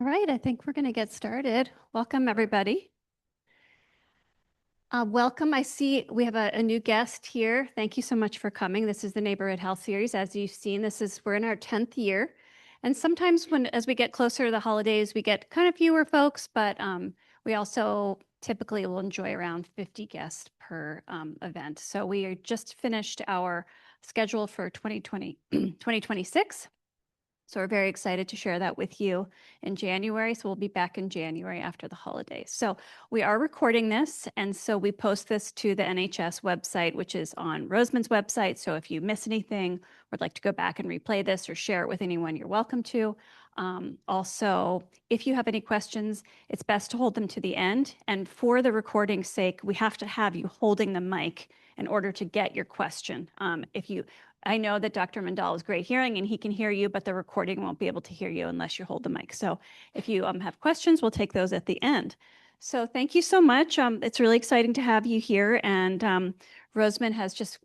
All right, I think we're going to get started. Welcome, everybody. Welcome. I see we have a new guest here. Thank you so much for coming. This is the Neighborhood Health Series. As you've seen, we're in our 10th year. And sometimes as we get closer to the holidays, we get kind of fewer folks, but we also typically will enjoy around 50 guests per event. So we are just finished our schedule for 2026. So we're very excited to share that with you in January. So we'll be back in January after the holidays. So we are recording this, and so we post this to the NHS website, which is on Rosamond's website. So if you miss anything, would like to go back and replay this or share it with anyone, you're welcome to. Also, if you have any questions, it's best to hold them to the end. And for the recording's sake, we have to have you holding the mic in order to get your question. I know that Dr. Mandal is great hearing and he can hear you, but the recording won't be able to hear you unless you hold the mic. So if you have questions, we'll take those at the end. So thank you so much. It's really exciting to have you here. And Rosamond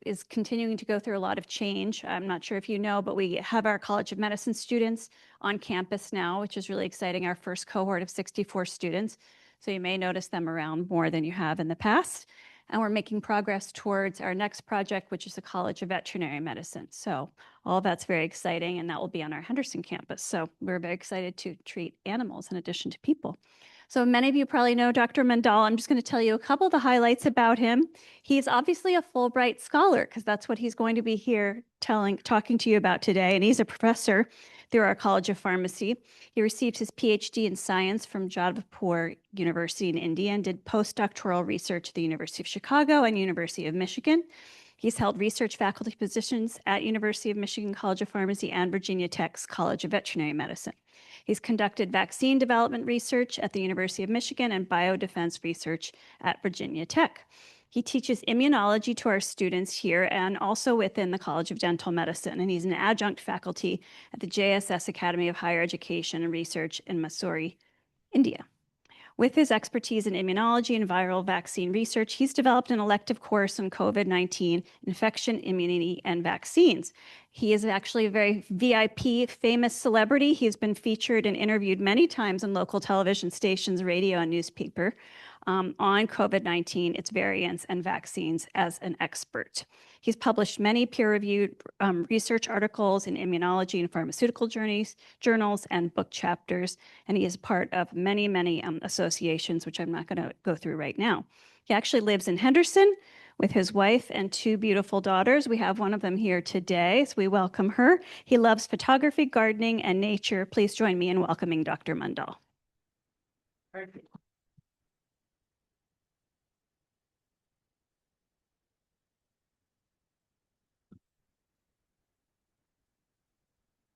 is continuing to go through a lot of change. I'm not sure if you know, but we have our College of Medicine students on campus now, which is really exciting. Our first cohort of 64 students. So you may notice them around more than you have in the past. And we're making progress towards our next project, which is the College of Veterinary Medicine. So all that's very exciting, and that will be on our Henderson campus. So we're very excited to treat animals in addition to people. So many of you probably know Dr. Mandal. I'm just going to tell you a couple of the highlights about him. He's obviously a Fulbright Scholar, because that's what he's going to be here talking to you about today. And he's a professor through our College of Pharmacy. He received his PhD in science from Jodhpur University in India and did postdoctoral research at the University of Chicago and University of Michigan. He's held research faculty positions at University of Michigan College of Pharmacy and Virginia Tech's College of Veterinary Medicine. He's conducted vaccine development research at the University of Michigan and biodefense research at Virginia Tech. He teaches immunology to our students here and also within the College of Dental Medicine, and he's an adjunct faculty at the JSS Academy of Higher Education and Research in Mysore, India. With his expertise in immunology and viral vaccine research, he's developed an elective course on COVID-19, infection, immunity, and vaccines. He is actually a very VIP, famous celebrity. He's been featured and interviewed many times on local television stations, radio, and newspaper on COVID-19, its variants, and vaccines as an expert. He's published many peer-reviewed research articles in immunology and pharmaceutical journals and book chapters, and he is part of many, many associations, which I'm not going to go through right now. He actually lives in Henderson with his wife and two beautiful daughters. We have one of them here today, so we welcome her. He loves photography, gardening, and nature. Please join me in welcoming Dr. Mandal. Thank you.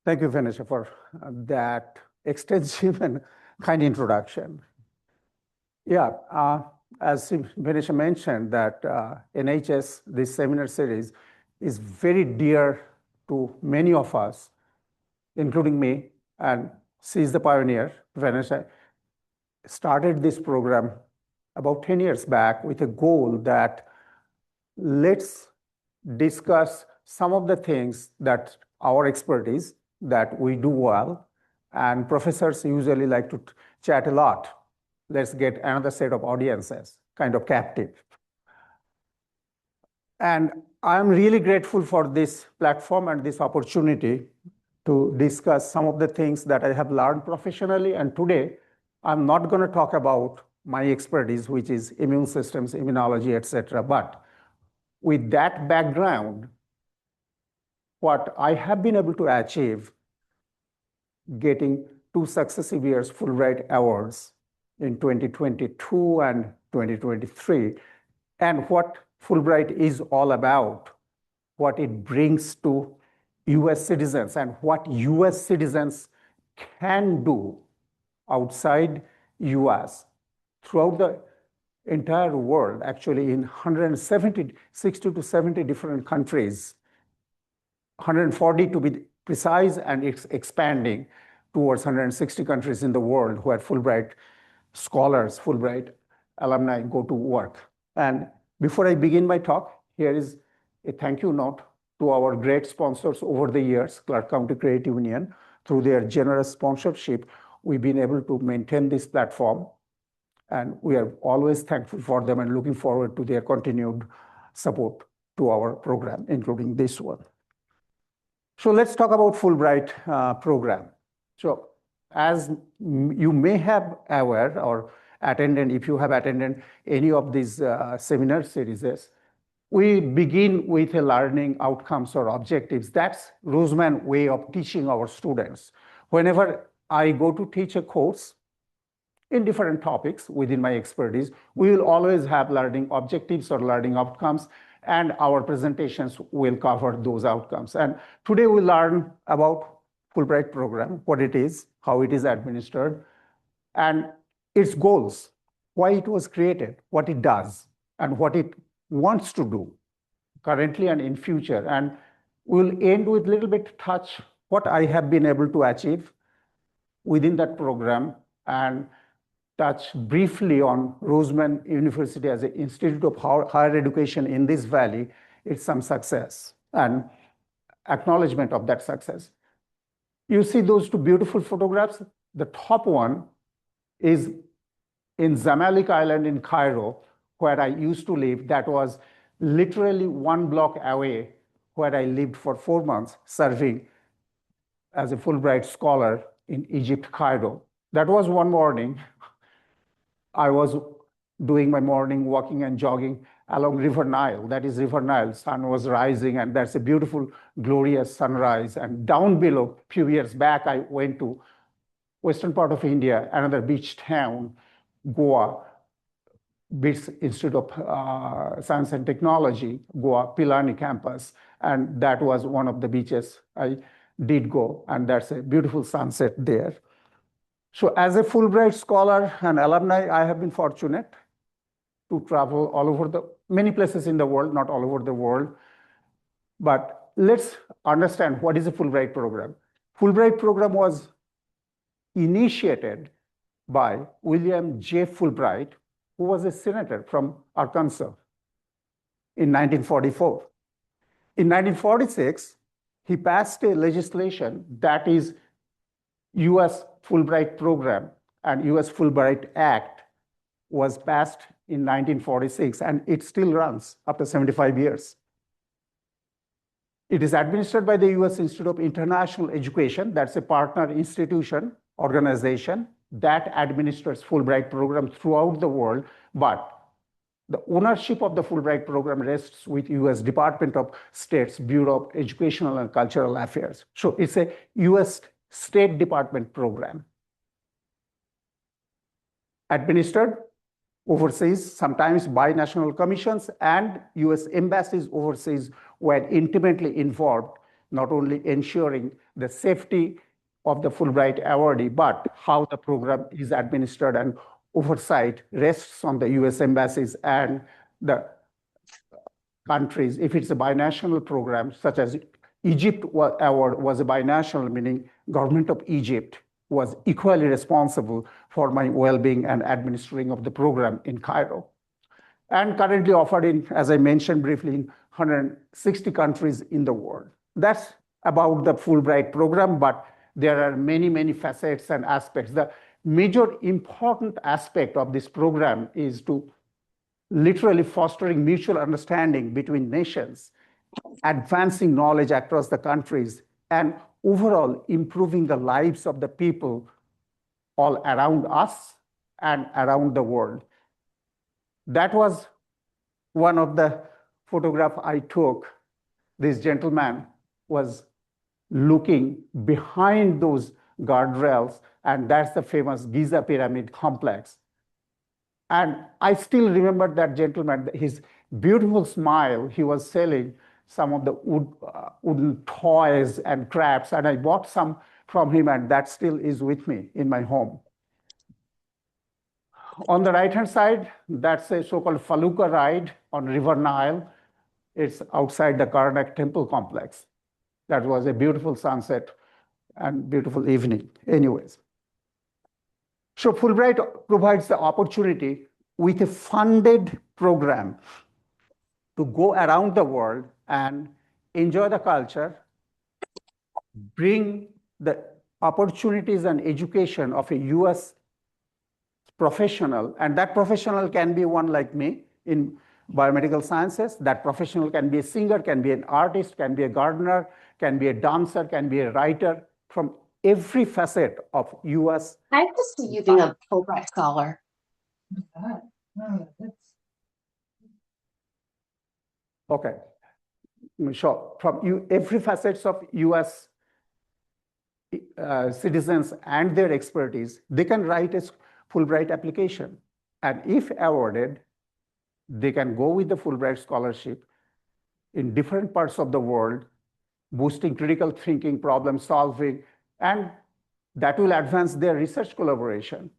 Thank you, Vanessa, for that extensive and kind introduction. Yeah, as Vanessa mentioned, that NHS, this seminar series, is very dear to many of us, including me, and she's the pioneer. Vanessa started this program about 10 years back with a goal that let's discuss some of the things that our expertise that we do well, and professors usually like to chat a lot. Let's get another set of audiences kind of captive. And I'm really grateful for this platform and this opportunity to discuss some of the things that I have learned professionally. And today, I'm not going to talk about my expertise, which is immune systems, immunology, etc. But with that background, what I have been able to achieve, getting 2 successive years Fulbright Awards in 2022 and 2023, and what Fulbright is all about, what it brings to US citizens, and what US citizens can do outside US throughout the entire world, actually in 60 to 70 different countries, 140 to be precise, and it's expanding towards 160 countries in the world where Fulbright scholars, Fulbright alumni go to work. And before I begin my talk, here is a thank you note to our great sponsors over the years, Clark County Credit Union, through their generous sponsorship. we've been able to maintain this platform, and we are always thankful for them and looking forward to their continued support to our program, including this one. So let's talk about Fulbright program. So as you may have aware or attended, if you have attended any of these seminar series, we begin with a learning outcomes or objectives. That's Roseman way of teaching our students. Whenever I go to teach a course in different topics within my expertise, we will always have learning objectives or learning outcomes, and our presentations will cover those outcomes. And today we learn about Fulbright program, what it is, how it is administered, and its goals, why it was created, what it does, and what it wants to do currently and in future. And we'll end with a little bit touch what I have been able to achieve within that program, and touch briefly on Roseman University as an institute of higher education in this valley. It's some success and acknowledgement of that success. You see those two beautiful photographs. The top one is in Zamalek Island in Cairo, where I used to live. That was literally 1 block away where I lived for 4 months serving as a Fulbright scholar in Egypt, Cairo. That was one morning. I was doing my morning walking and jogging along River Nile. That is River Nile. Sun was rising, and that's a beautiful, glorious sunrise. And down below, a few years back, I went to western part of India, another beach town, Goa, BITS Institute of Science and Technology, Goa, Pilani campus. And that was one of the beaches I did go, and that's a beautiful sunset there. So as a Fulbright scholar and alumni, I have been fortunate to travel all over many places in the world, not all over the world. But let's understand what is a Fulbright program. Fulbright program was initiated by William J. Fulbright, who was a senator from Arkansas in 1944. In 1946, he passed a legislation that is US Fulbright Program, and US Fulbright Act was passed in 1946, and it still runs after 75 years. It is administered by the US Institute of International Education. That's a partner institution, organization that administers Fulbright program throughout the world, but the ownership of the Fulbright program rests with US Department of State's Bureau of Educational and Cultural Affairs. So it's a US State Department program. Administered overseas, sometimes by national commissions, and US embassies overseas were intimately involved, not only ensuring the safety of the Fulbright awardee, but how the program is administered, and oversight rests on the US embassies and the countries. If it's a binational program, such as Egypt award was a binational, meaning government of Egypt was equally responsible for my well-being and administering of the program in Cairo. And currently offered in, as I mentioned briefly, in 160 countries in the world. That's about the Fulbright program, but there are many, many facets and aspects. The major important aspect of this program is to literally fostering mutual understanding between nations, advancing knowledge across the countries, and overall improving the lives of the people all around us and around the world. That was one of the photographs I took. This gentleman was looking behind those guardrails, and that's the famous Giza Pyramid complex. And I still remember that gentleman, his beautiful smile. He was selling some of the wooden toys and crafts, and I bought some from him, and that still is with me in my home. On the right-hand side, that's a so-called Faluka ride on River Nile. It's outside the Karnak Temple complex. That was a beautiful sunset and beautiful evening. Anyways. So Fulbright provides the opportunity with a funded program to go around the world and enjoy the culture, bring the opportunities and education of a US professional, and that professional can be one like me in biomedical sciences. That professional can be a singer, can be an artist, can be a gardener, can be a dancer, can be a writer, from every facet of US. I could see you being a Fulbright Scholar. Okay, sure. From every facets of US citizens and their expertise, they can write a Fulbright application. And if awarded, they can go with the Fulbright scholarship in different parts of the world, boosting critical thinking, problem solving, and that will advance their research collaboration,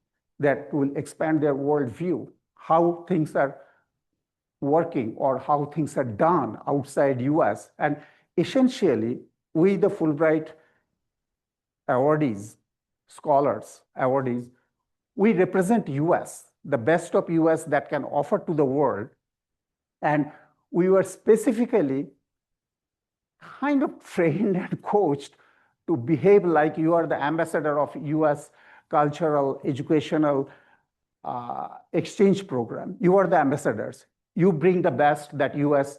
that will expand their worldview, how things are working or how things are done outside US. And essentially, we, the Fulbright awardees, scholars, awardees, we represent US, the best of US that can offer to the world. And we were specifically kind of trained and coached to behave like you are the ambassador of US cultural, educational exchange program. You are the ambassadors. You bring the best that US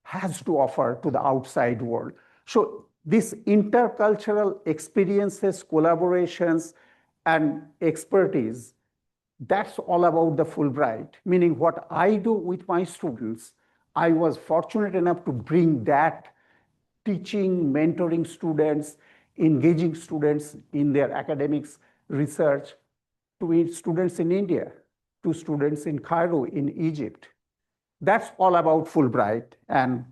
has to offer to the outside world. So these intercultural experiences, collaborations, and expertise, that's all about the Fulbright, meaning what I do with my students, I was fortunate enough to bring that teaching, mentoring students, engaging students in their academics, research, to students in India, to students in Cairo, in Egypt. That's all about Fulbright, and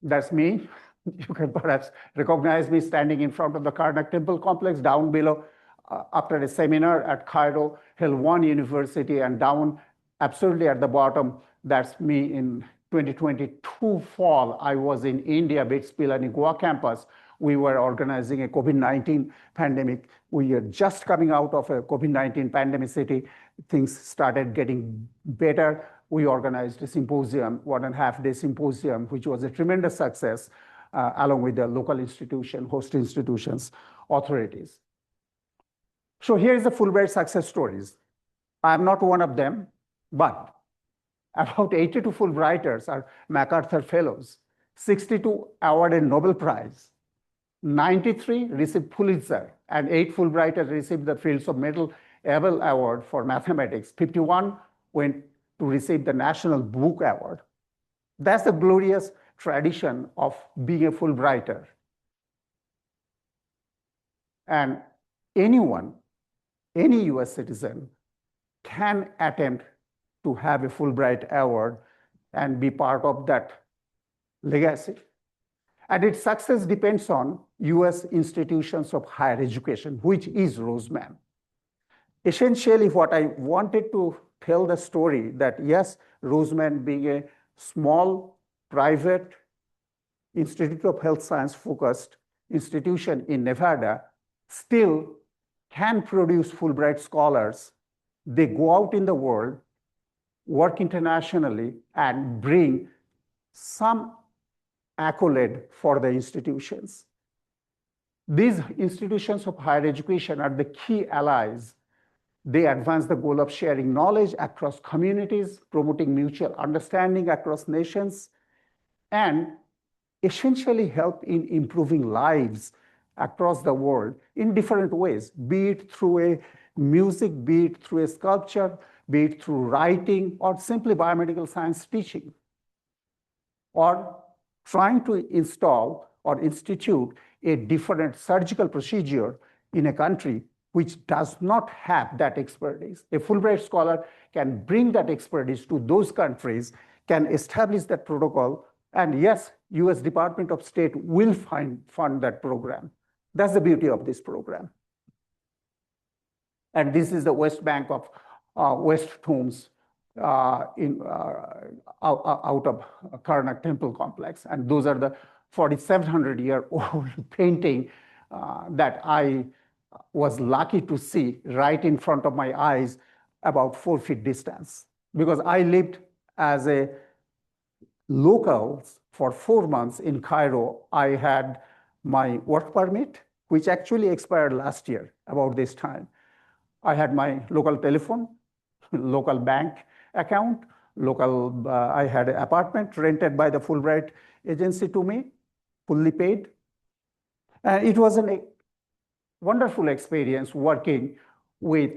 that's me. You can perhaps recognize me standing in front of the Karnak Temple complex down below after a seminar at Cairo, Helwan University, and down absolutely at the bottom, that's me in 2022 fall. I was in India, BITS Pilani Goa campus. We were organizing a COVID-19 pandemic. We are just coming out of a COVID-19 pandemic city. Things started getting better. We organized a symposium, 1.5-day symposium, which was a tremendous success, along with the local institution, host institutions, authorities. So here is the Fulbright success stories. I'm not one of them, but about 82 Fulbrighters are MacArthur Fellows, 62 awarded Nobel Prize, 93 received Pulitzer, and 8 Fulbrighters received the Fields of Medal Abel Award for mathematics. 51 went to receive the National Book Award. That's the glorious tradition of being a Fulbrighter. And anyone, any US citizen can attempt to have a Fulbright Award and be part of that legacy. And its success depends on US institutions of higher education, which is Roseman. Essentially, what I wanted to tell the story that yes, Roseman being a small, private Institute of Health Science focused institution in Nevada still can produce Fulbright scholars. They go out in the world, work internationally, and bring some accolade for the institutions. These institutions of higher education are the key allies. They advance the goal of sharing knowledge across communities, promoting mutual understanding across nations, and essentially help in improving lives across the world in different ways, be it through a music, be it through a sculpture, be it through writing, or simply biomedical science teaching, or trying to install or institute a different surgical procedure in a country which does not have that expertise. A Fulbright scholar can bring that expertise to those countries, can establish that protocol, and yes, US Department of State will fund that program. That's the beauty of this program. And this is the West Bank of West Tombs out of Karnak Temple complex. And those are the 4,700-year-old painting that I was lucky to see right in front of my eyes, about 4 feet distance. Because I lived as a local for 4 months in Cairo. I had my work permit, which actually expired last year about this time. I had my local telephone, local bank account, I had an apartment rented by the Fulbright agency to me, fully paid. And it was a wonderful experience working with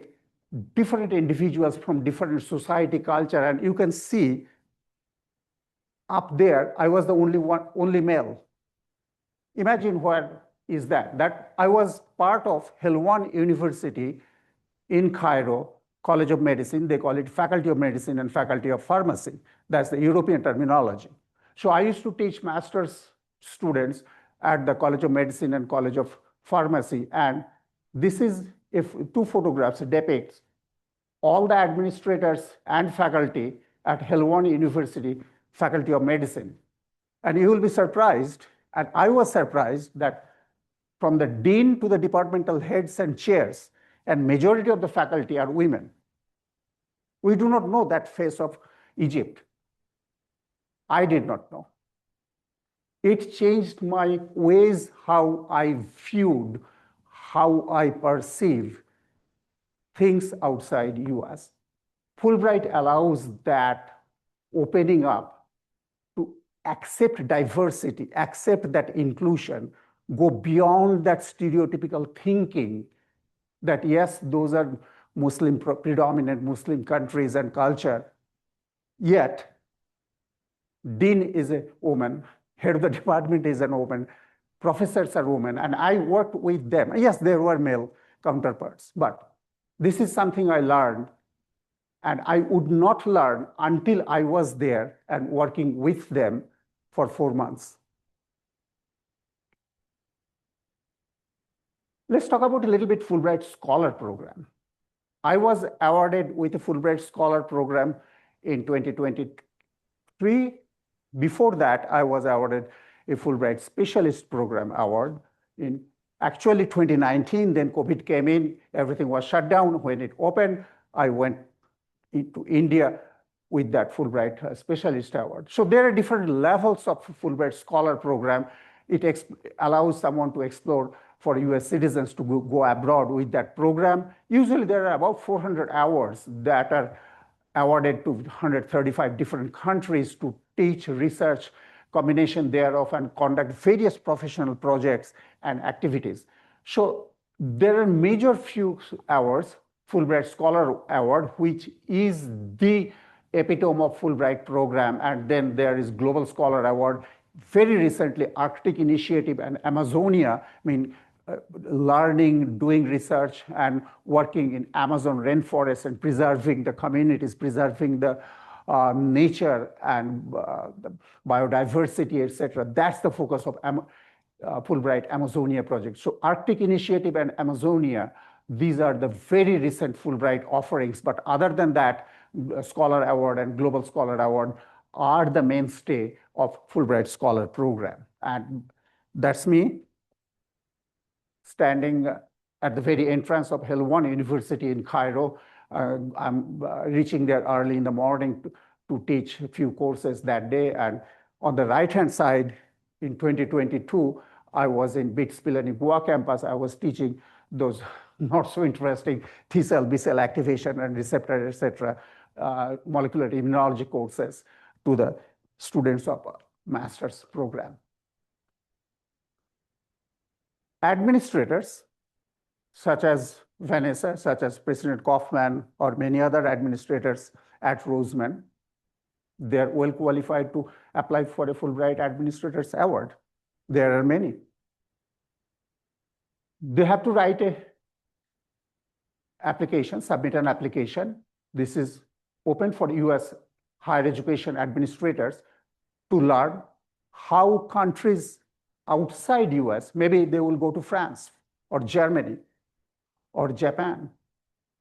different individuals from different society, culture, and you can see up there, I was the only male. Imagine what is that? That I was part of Helwan University in Cairo, College of Medicine. They call it Faculty of Medicine and Faculty of Pharmacy. That's the European terminology. So I used to teach master's students at the College of Medicine and College of Pharmacy. And this is, if two photographs depicts all the administrators and faculty at Helwan University, Faculty of Medicine. And you will be surprised, and I was surprised, that from the dean to the departmental heads and chairs, and majority of the faculty are women. We do not know that face of Egypt. I did not know. It changed my ways, how I viewed, how I perceive things outside US. Fulbright allows that opening up to accept diversity, accept that inclusion, go beyond that stereotypical thinking that yes, those are predominant Muslim countries and culture, yet dean is a woman, head of the department is a woman, professors are women, and I worked with them. Yes, there were male counterparts, but this is something I learned, and I would not learn until I was there and working with them for 4 months. Let's talk about a little bit Fulbright Scholar Program. I was awarded with a Fulbright Scholar Program in 2023. Before that, I was awarded a Fulbright Specialist Program award in actually 2019. Then COVID came in, everything was shut down. When it opened, I went to India with that Fulbright Specialist Award. So there are different levels of Fulbright Scholar Program. It allows someone to explore for US citizens to go abroad with that program. Usually there are about 400 hours that are awarded to 135 different countries to teach, research, combination thereof, and conduct various professional projects and activities. So there are major few hours, Fulbright Scholar Award, which is the epitome of Fulbright program, and then there is Global Scholar Award. Very recently, Arctic Initiative and Amazonia, learning, doing research, and working in Amazon rainforest and preserving the communities, preserving the nature and the biodiversity, etc. That's the focus of Fulbright Amazonia project. So Arctic Initiative and Amazonia, these are the very recent Fulbright offerings. But other than that, Scholar Award and Global Scholar Award are the mainstay of Fulbright Scholar Program. And that's me standing at the very entrance of Helwan University in Cairo. I'm reaching there early in the morning to teach a few courses that day. And on the right-hand side, in 2022, I was in Bits-Pilani Goa campus. I was teaching those not so interesting T-cell, B-cell activation and receptor, etc., molecular immunology courses to the students of master's program. Administrators, such as Vanessa, such as President Kaufman, or many other administrators at Roseman, they're well qualified to apply for a Fulbright Administrators Award. There are many. They have to write an application, submit an application. This is open for US higher education administrators to learn how countries outside US, maybe they will go to France or Germany or Japan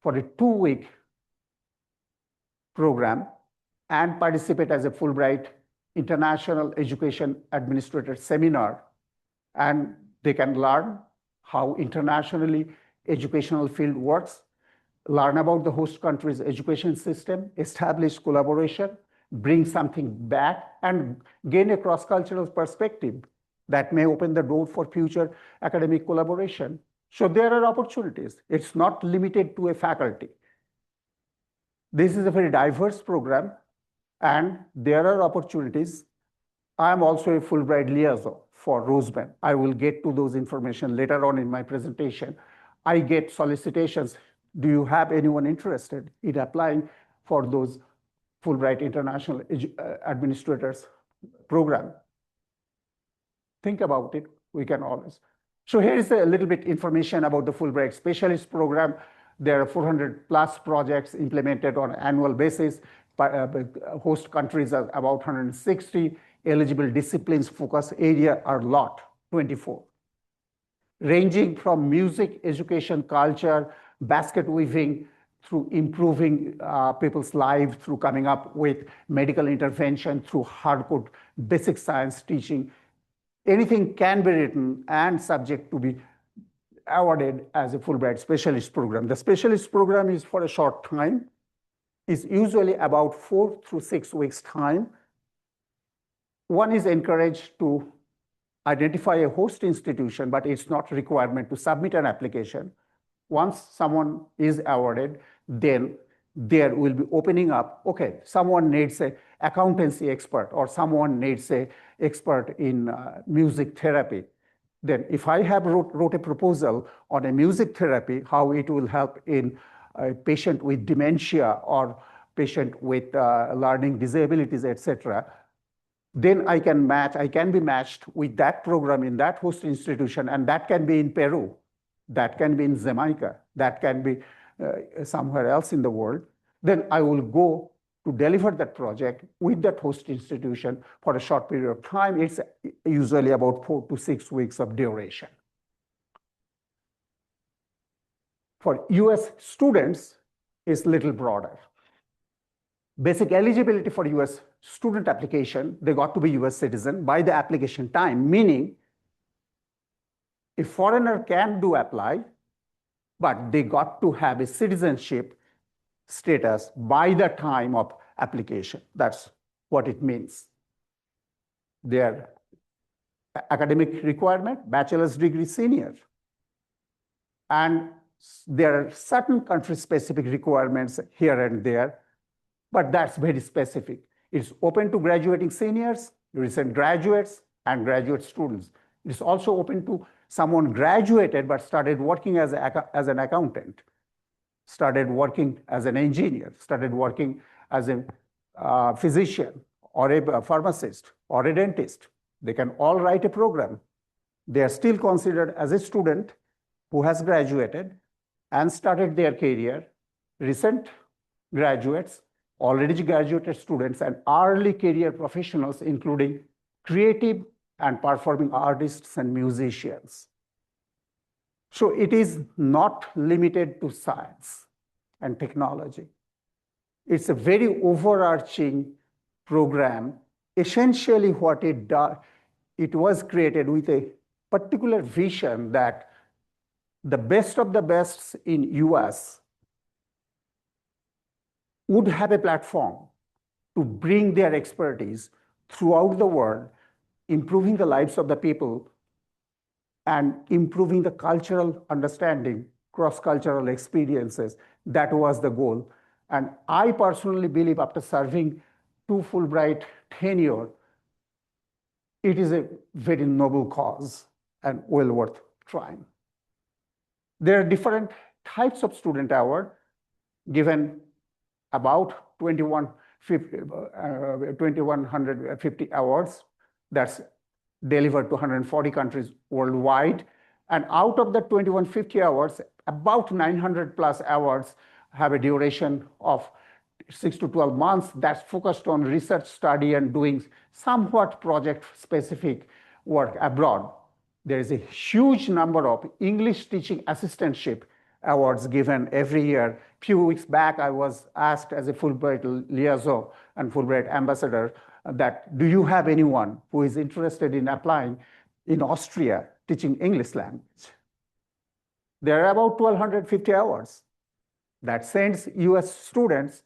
for a 2-week program and participate as a Fulbright International Education Administrator Seminar. And they can learn how internationally educational field works, learn about the host country's education system, establish collaboration, bring something back, and gain a cross-cultural perspective. that may open the door for future academic collaboration. So there are opportunities. It's not limited to a faculty. This is a very diverse program, and there are opportunities. I'm also a Fulbright liaison for Roseman. I will get to those information later on in my presentation. I get solicitations. Do you have anyone interested in applying for those Fulbright International Administrators Program? Think about it. We can always. So here is a little bit information about the Fulbright Specialist Program. There are 400 plus projects implemented on an annual basis. Host countries are about 160. Eligible disciplines focus area are lot, 24. Ranging from music, education, culture, basket weaving, through improving people's lives, through coming up with medical intervention, through hardcore basic science teaching. Anything can be written and subject to be awarded as a Fulbright Specialist Program. The Specialist Program is for a short time. It's usually about 4 to 6 weeks time. One is encouraged to identify a host institution, but it's not a requirement to submit an application. Once someone is awarded, then there will be opening up, okay, someone needs an accountancy expert or someone needs an expert in music therapy. Then if I have wrote a proposal on a music therapy, how it will help in a patient with dementia or patient with learning disabilities, etc., then I can be matched with that program in that host institution, and that can be in Peru, that can be in Jamaica, that can be somewhere else in the world. Then I will go to deliver that project with that host institution for a short period of time. It's usually about 4 to 6 weeks of duration. For US students, it's a little broader. Basic eligibility for US student application, they got to be US citizen by the application time, meaning a foreigner can do apply, but they got to have a citizenship status by the time of application. That's what it means. Their academic requirement, bachelor's degree senior. And there are certain country-specific requirements here and there, but that's very specific. It's open to graduating seniors, recent graduates, and graduate students. It's also open to someone graduated but started working as an accountant, started working as an engineer, started working as a physician or a pharmacist or a dentist. They can all write a program. They are still considered as a student who has graduated and started their career, recent graduates, already graduated students, and early career professionals, including creative and performing artists and musicians. So it is not limited to science and technology. It's a very overarching program. Essentially what it does, it was created with a particular vision that the best of the best in US would have a platform to bring their expertise throughout the world, improving the lives of the people and improving the cultural understanding, cross-cultural experiences. That was the goal. And I personally believe after serving 2 Fulbright tenure, it is a very noble cause and well worth trying. There are different types of student award given about 2,150 awards. That's delivered to 140 countries worldwide. And out of the 2,150 awards, about 900 plus awards have a duration of 6 to 12 months that's focused on research study and doing somewhat project-specific work abroad. There is a huge number of English teaching assistantship awards given every year. A few weeks back, I was asked as a Fulbright liaison and Fulbright ambassador that, do you have anyone who is interested in applying in Austria teaching English language? There are about 1,250 awards that sends US students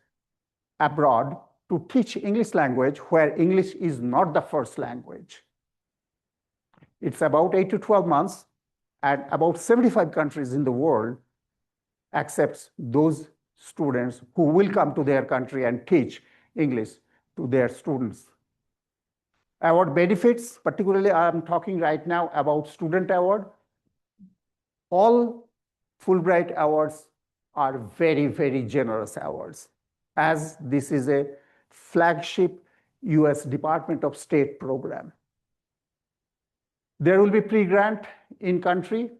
abroad to teach English language where English is not the first language. It's about 8 to 12 months, and about 75 countries in the world accepts those students who will come to their country and teach English to their students. Award benefits, particularly I'm talking right now about student award. All Fulbright awards are very, very generous awards, as this is a flagship US Department of State program. There will be pre-grant in-country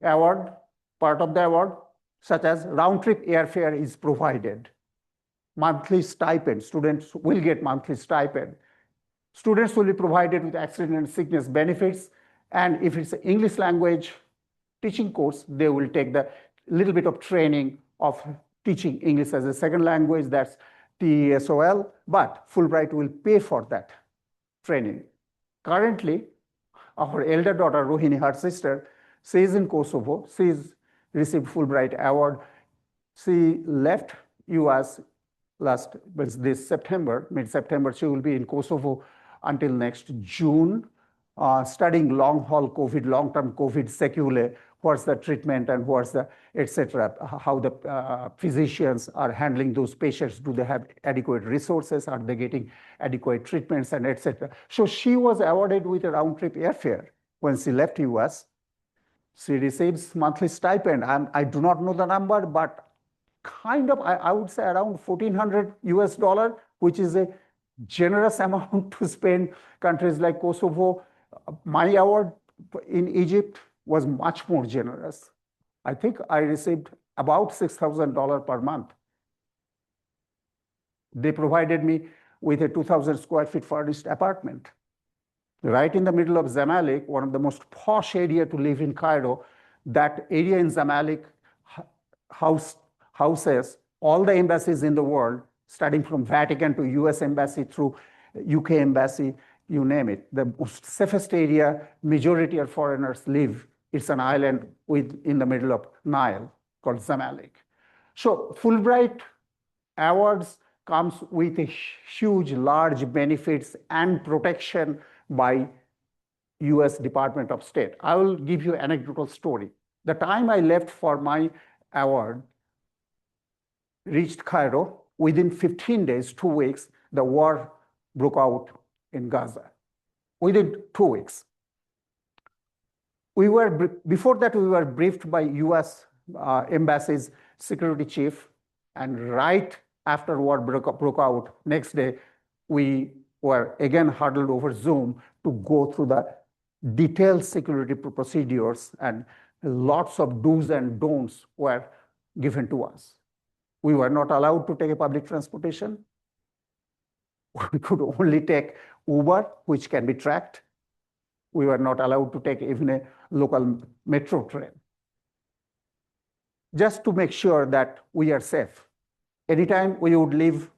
award, part of the award, such as round-trip airfare is provided. Monthly stipend, students will get monthly stipend. Students will be provided with accident and sickness benefits. And if it's an English language teaching course, they will take the little bit of training of teaching English as a second language, that's TESOL, but Fulbright will pay for that training. Currently, our elder daughter, Rohini, her sister, she is in Kosovo. She's received Fulbright award. She left US this September, mid-September. She will be in Kosovo until next June, studying long-haul COVID, long-term COVID sequelae, what's the treatment and what's the, etc., how the physicians are handling those patients. Do they have adequate resources? Are they getting adequate treatments and etc.? So she was awarded with a round-trip airfare when she left US. She receives monthly stipend. I do not know the number, but kind of, I would say around $1,400 US, which is a generous amount to spend countries like Kosovo. My award in Egypt was much more generous. I think I received about $6,000 per month. They provided me with a 2,000 square feet furnished apartment right in the middle of Zamalek, one of the most posh area to live in Cairo. That area in Zamalek houses all the embassies in the world, starting from Vatican to US Embassy through UK Embassy, you name it. The most safest area, majority of foreigners live. It's an island in the middle of Nile called Zamalek. So Fulbright awards comes with a huge, large benefits and protection by US Department of State. I will give you an anecdotal story. The time I left for my award, reached Cairo, within 15 days, 2 weeks, the war broke out in Gaza. Within 2 weeks. Before that, we were briefed by US Embassy's security chief, and right after war broke out, next day, we were again huddled over Zoom to go through the detailed security procedures, and lots of do's and don'ts were given to us. We were not allowed to take a public transportation. We could only take Uber, which can be tracked. We were not allowed to take even a local metro train. Just to make sure that we are safe. Anytime we would leave,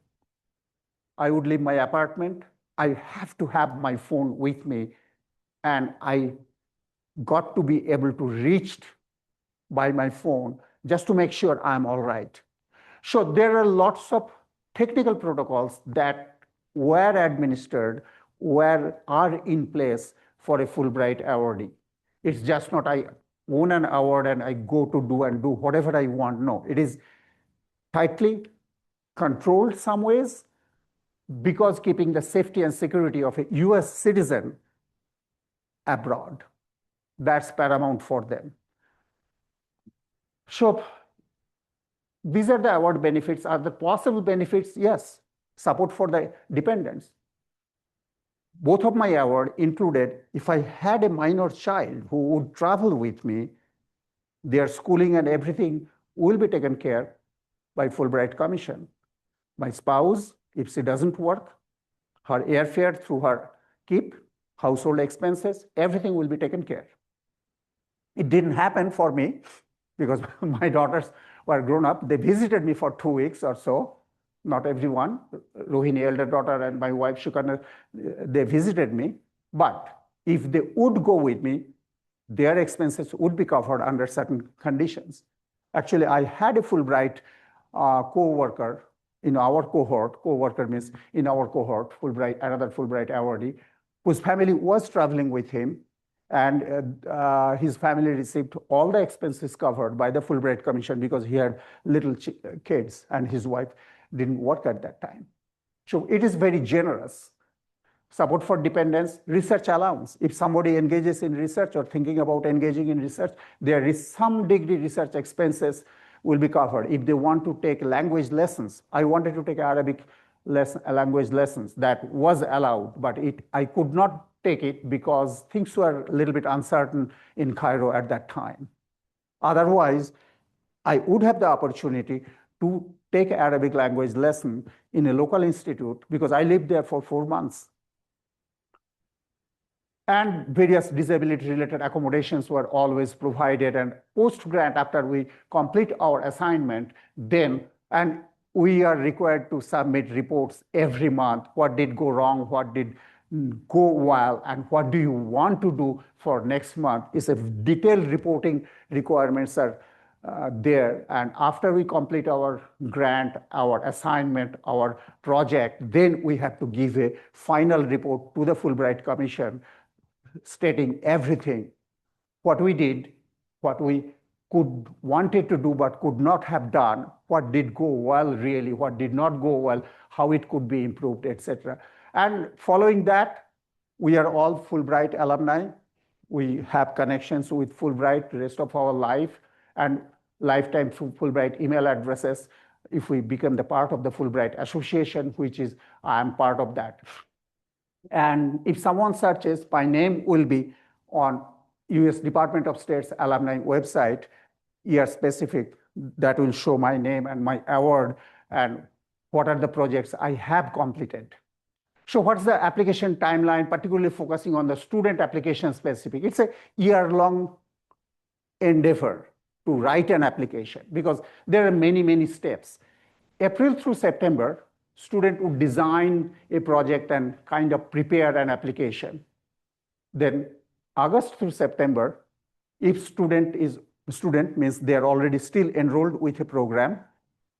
I would leave my apartment, I have to have my phone with me, and I got to be able to reach by my phone just to make sure I'm all right. So there are lots of technical protocols that were administered, are in place for a Fulbright awardee. It's just not I own an award and I go to do whatever I want. No, it is tightly controlled some ways, because keeping the safety and security of a US citizen abroad, that's paramount for them. So these are the award benefits. Are the possible benefits? Yes, support for the dependents. Both of my award included, if I had a minor child who would travel with me, their schooling and everything will be taken care by Fulbright Commission. My spouse, if she doesn't work, her airfare through her KIP, household expenses, everything will be taken care. It didn't happen for me because my daughters were grown up. They visited me for 2 weeks or so. Not everyone. Rohini, elder daughter, and my wife, Shukana, they visited me. But if they would go with me, their expenses would be covered under certain conditions. Actually, I had a Fulbright co-worker in our cohort. Co-worker means in our cohort, Fulbright, another Fulbright awardee, whose family was traveling with him. And his family received all the expenses covered by the Fulbright Commission because he had little kids and his wife didn't work at that time. So it is very generous. Support for dependents, research allowance. If somebody engages in research or thinking about engaging in research, there is some degree research expenses will be covered. If they want to take language lessons, I wanted to take Arabic language lessons, that was allowed, but I could not take it because things were a little bit uncertain in Cairo at that time. Otherwise, I would have the opportunity to take Arabic language lesson in a local institute because I lived there for 4 months. And various disability-related accommodations were always provided. And post-grant, after we complete our assignment, and we are required to submit reports every month. What did go wrong? What did go well? And what do you want to do for next month? It's a detailed reporting requirements are there. And after we complete our grant, our assignment, our project, then we have to give a final report to the Fulbright Commission stating everything, what we did, what we wanted to do but could not have done, what did go well really, what did not go well, how it could be improved, etc. And following that, we are all Fulbright alumni. We have connections with Fulbright the rest of our life and lifetime Fulbright email addresses if we become the part of the Fulbright Association, which is, I am part of that. And if someone searches, my name will be on US Department of State's alumni website, year specific, that will show my name and my award and what are the projects I have completed. So what's the application timeline, particularly focusing on the student application specific? It's a year-long endeavor to write an application because there are many, many steps. April through September, student would design a project and kind of prepare an application. Then August through September, if student means they're already still enrolled with a program,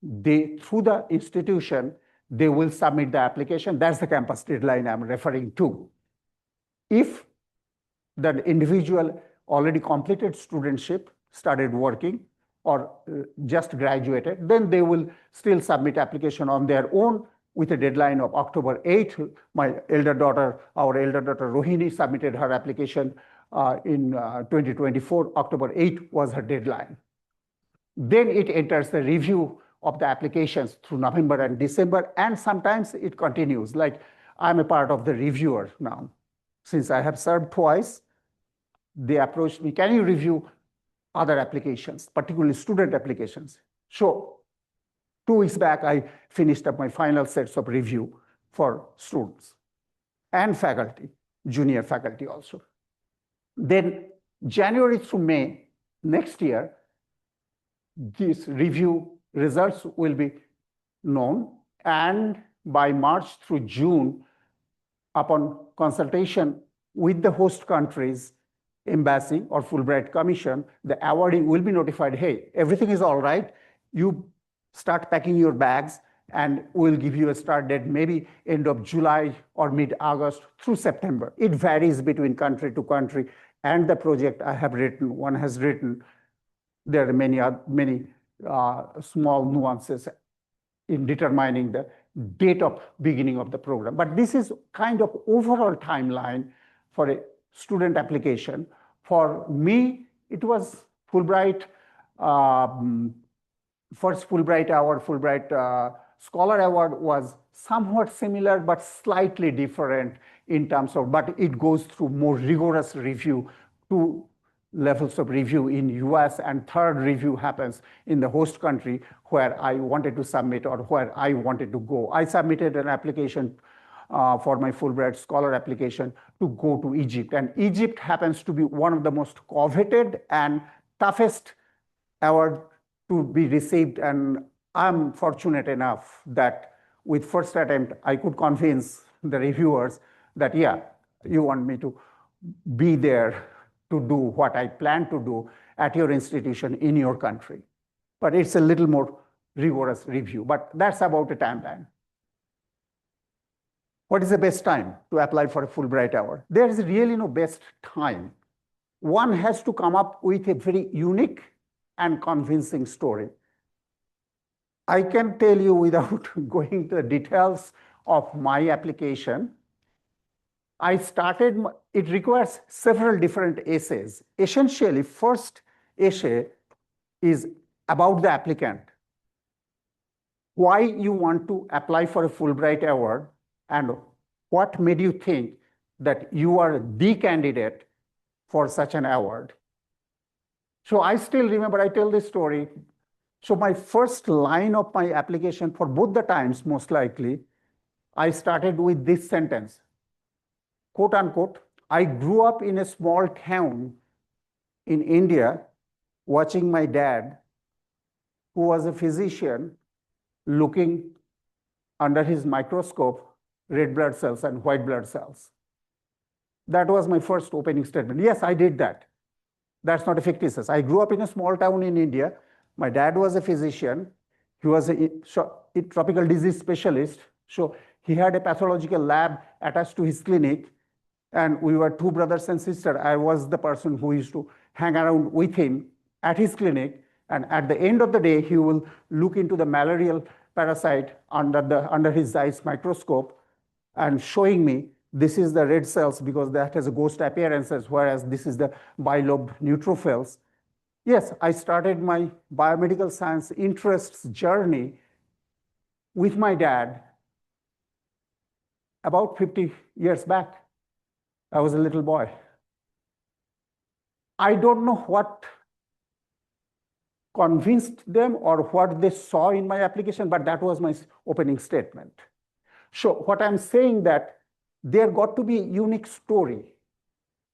through the institution, they will submit the application. That's the campus deadline I'm referring to. If the individual already completed studentship, started working, or just graduated, then they will still submit application on their own with a deadline of October 8th. My elder daughter, our elder daughter Rohini, submitted her application in 2024. October 8th was her deadline. Then it enters the review of the applications through November and December, and sometimes it continues. Like I'm a part of the reviewer now. Since I have served twice, they approached me, can you review other applications, particularly student applications? So 2 weeks back, I finished up my final sets of review for students and faculty, junior faculty also. Then January through May next year, these review results will be known. And by March through June, upon consultation with the host country's embassy or Fulbright Commission, the awardee will be notified, hey, everything is all right. You start packing your bags and we'll give you a start date maybe end of July or mid-August through September. It varies between country to country and the project I have written, one has written. There are many small nuances in determining the date of beginning of the program. But this is kind of overall timeline for a student application. For me, it was Fulbright, first Fulbright Award, Fulbright Scholar Award was somewhat similar, but slightly different in terms of, but it goes through more rigorous review, 2 levels of review in US, and 3rd review happens in the host country where I wanted to submit or where I wanted to go. I submitted an application for my Fulbright Scholar application to go to Egypt. And Egypt happens to be one of the most coveted and toughest award to be received. And I'm fortunate enough that with first attempt, I could convince the reviewers that, yeah, you want me to be there to do what I plan to do at your institution in your country. But it's a little more rigorous review, but that's about the timeline. What is the best time to apply for a Fulbright Award? There is really no best time. one has to come up with a very unique and convincing story. I can tell you without going into the details of my application, it requires several different essays. Essentially, first essay is about the applicant, why you want to apply for a Fulbright award, and what made you think that you are the candidate for such an award. So I still remember, I tell this story. So my first line of my application for both the times, most likely, I started with this sentence, quote unquote, I grew up in a small town in India, watching my dad, who was a physician, looking under his microscope, red blood cells and white blood cells. That was my first opening statement. Yes, I did that. That's not a fictitious. I grew up in a small town in India. My dad was a physician. He was a tropical disease specialist. So he had a pathological lab attached to his clinic. And we were two brothers and sisters. I was the person who used to hang around with him at his clinic. And at the end of the day, he will look into the malarial parasite under his eyes microscope and showing me this is the red cells because that has a ghost appearances, whereas this is the bilobed neutrophils. Yes, I started my biomedical science interests journey with my dad about 50 years back. I was a little boy. I don't know what convinced them or what they saw in my application, but that was my opening statement. So what I'm saying that there got to be a unique story.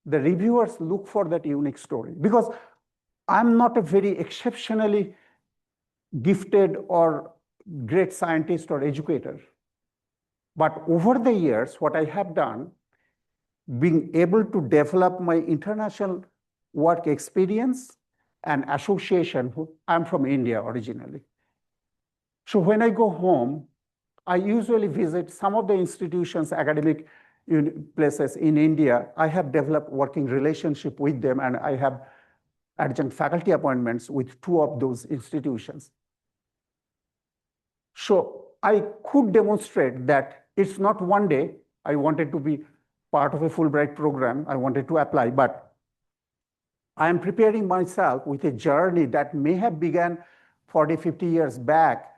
The reviewers look for that unique story because I'm not a very exceptionally gifted or great scientist or educator. But over the years, what I have done, being able to develop my international work experience and association. I'm from India originally. So when I go home, I usually visit some of the institutions, academic places in India. I have developed working relationship with them, and I have adjunct faculty appointments with two of those institutions. So I could demonstrate that it's not one day I wanted to be part of a Fulbright program. I wanted to apply, but I am preparing myself with a journey that may have begun 40, 50 years back.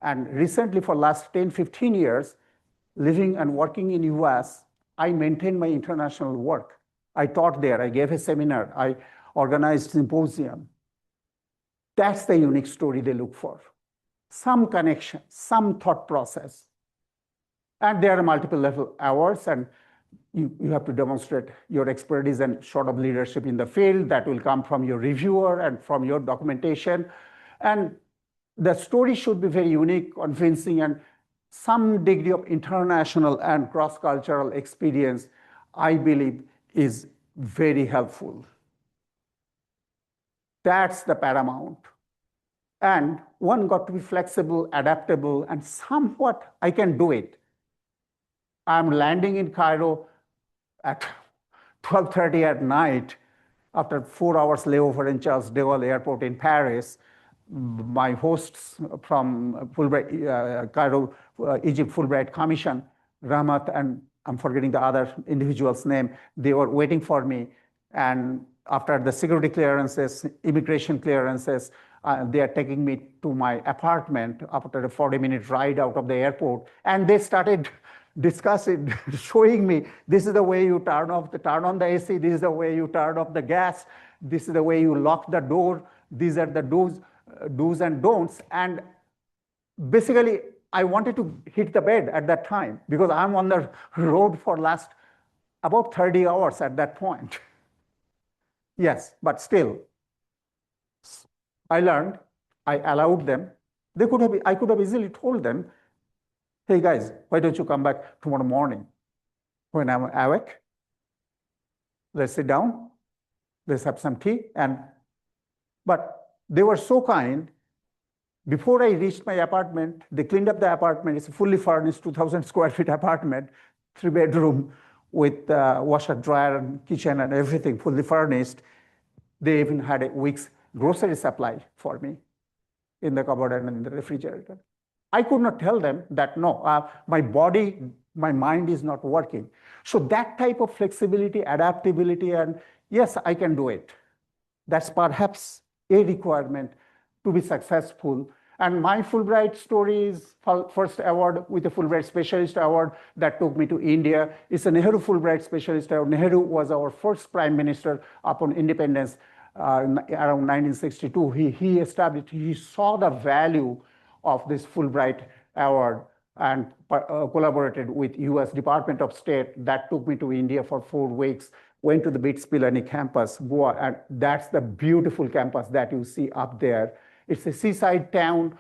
And recently, for last 10, 15 years, living and working in US, I maintained my international work. I taught there, I gave a seminar, I organized symposium. That's the unique story they look for. Some connection, some thought process. And there are multiple level awards, and you have to demonstrate your expertise and sort of leadership in the field that will come from your reviewer and from your documentation. And the story should be very unique, convincing, and some degree of international and cross-cultural experience, I believe, is very helpful. That's the paramount. And one got to be flexible, adaptable, and somewhat I can do it. I'm landing in Cairo at 12:30 at night after 4 hours layover in Charles de Gaulle Airport in Paris. My hosts from Fulbright, Cairo, Egypt Fulbright Commission, Ramat, and I'm forgetting the other individual's name, they were waiting for me. And after the security clearances, immigration clearances, they are taking me to my apartment after a 40-minute ride out of the airport. And they started discussing, showing me, this is the way you turn on the AC, this is the way you turn off the gas, this is the way you lock the door, these are the do's and don'ts. And basically, I wanted to hit the bed at that time because I'm on the road for last about 30 hours at that point. Yes, but still, I learned, I allowed them. I could have easily told them, hey guys, why don't you come back tomorrow morning when I'm awake? Let's sit down, let's have some tea. But they were so kind. Before I reached my apartment, they cleaned up the apartment. It's a fully furnished 2,000 square feet apartment, 3-bedroom, with washer, dryer, and kitchen and everything fully furnished. They even had a week's grocery supply for me in the cupboard and in the refrigerator. I could not tell them that, no, my body, my mind is not working. So that type of flexibility, adaptability, and yes, I can do it. That's perhaps a requirement to be successful. And my Fulbright story is first award with a Fulbright Specialist Award that took me to India. It's a Nehru Fulbright Specialist Award. Nehru was our first prime minister upon independence around 1962. He established, he saw the value of this Fulbright Award and collaborated with US Department of State. That took me to India for 4 weeks, went to the BITS Pilani campus, Goa, and that's the beautiful campus that you see up there. It's a seaside town,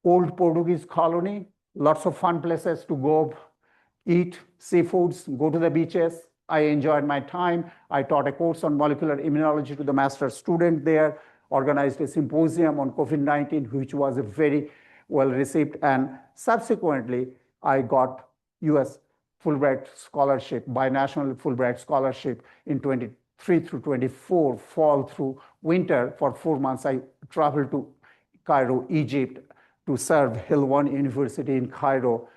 old Portuguese colony, lots of fun places to go eat seafoods, go to the beaches. I enjoyed my time. I taught a course on molecular immunology to the master's student there, organized a symposium on COVID-19, which was a very well received. And subsequently, I got US Fulbright Scholarship, binational Fulbright Scholarship in 23 through 24, fall through winter. For 4 months, I traveled to Cairo, Egypt, to serve Helwan University in Cairo,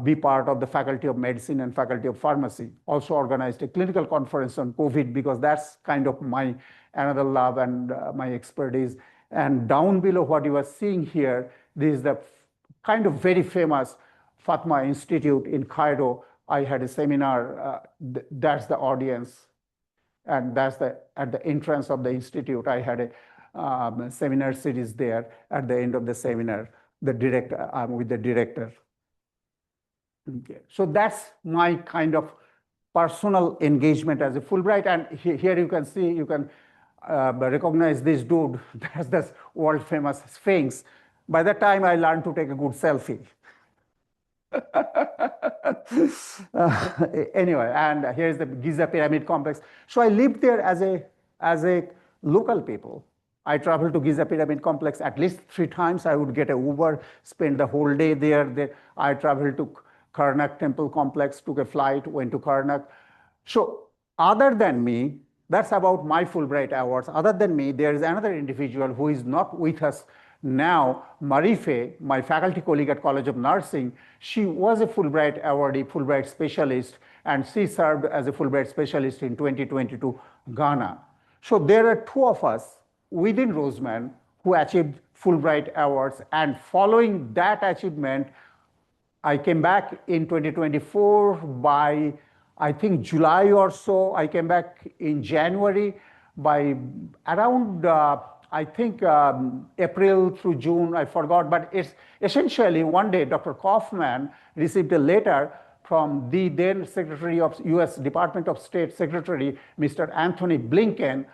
be part of the Faculty of Medicine and Faculty of Pharmacy. Also organized a clinical conference on COVID because that's kind of my another love and my expertise. And down below what you are seeing here, this is the kind of very famous Fatma Institute in Cairo. I had a seminar, that's the audience. And that's at the entrance of the institute. I had a seminar series there. At the end of the seminar, I'm with the director. Okay. So that's my kind of personal engagement as a Fulbright. And here you can see, you can recognize this dude. That's the world famous Sphinx. By that time, I learned to take a good selfie. Anyway, and here's the Giza Pyramid Complex. So I lived there as a local people. I traveled to Giza Pyramid Complex at least 3 times. I would get an Uber, spend the whole day there. I traveled to Karnak Temple Complex, took a flight, went to Karnak. So other than me, that's about my Fulbright Awards. Other than me, there is another individual who is not with us now, Marife, my faculty colleague at College of Nursing. She was a Fulbright awardee, Fulbright specialist, and she served as a Fulbright specialist in 2022 Ghana. So there are 2 of us within Roseman who achieved Fulbright awards, and following that achievement, I came back in 2024 by, I think, July or so. I came back in January. By around, I think, April through June, I forgot. But it's essentially one day, Dr. Kaufman received a letter from the then Secretary of US Department of State Secretary, Mr. Anthony Blinken,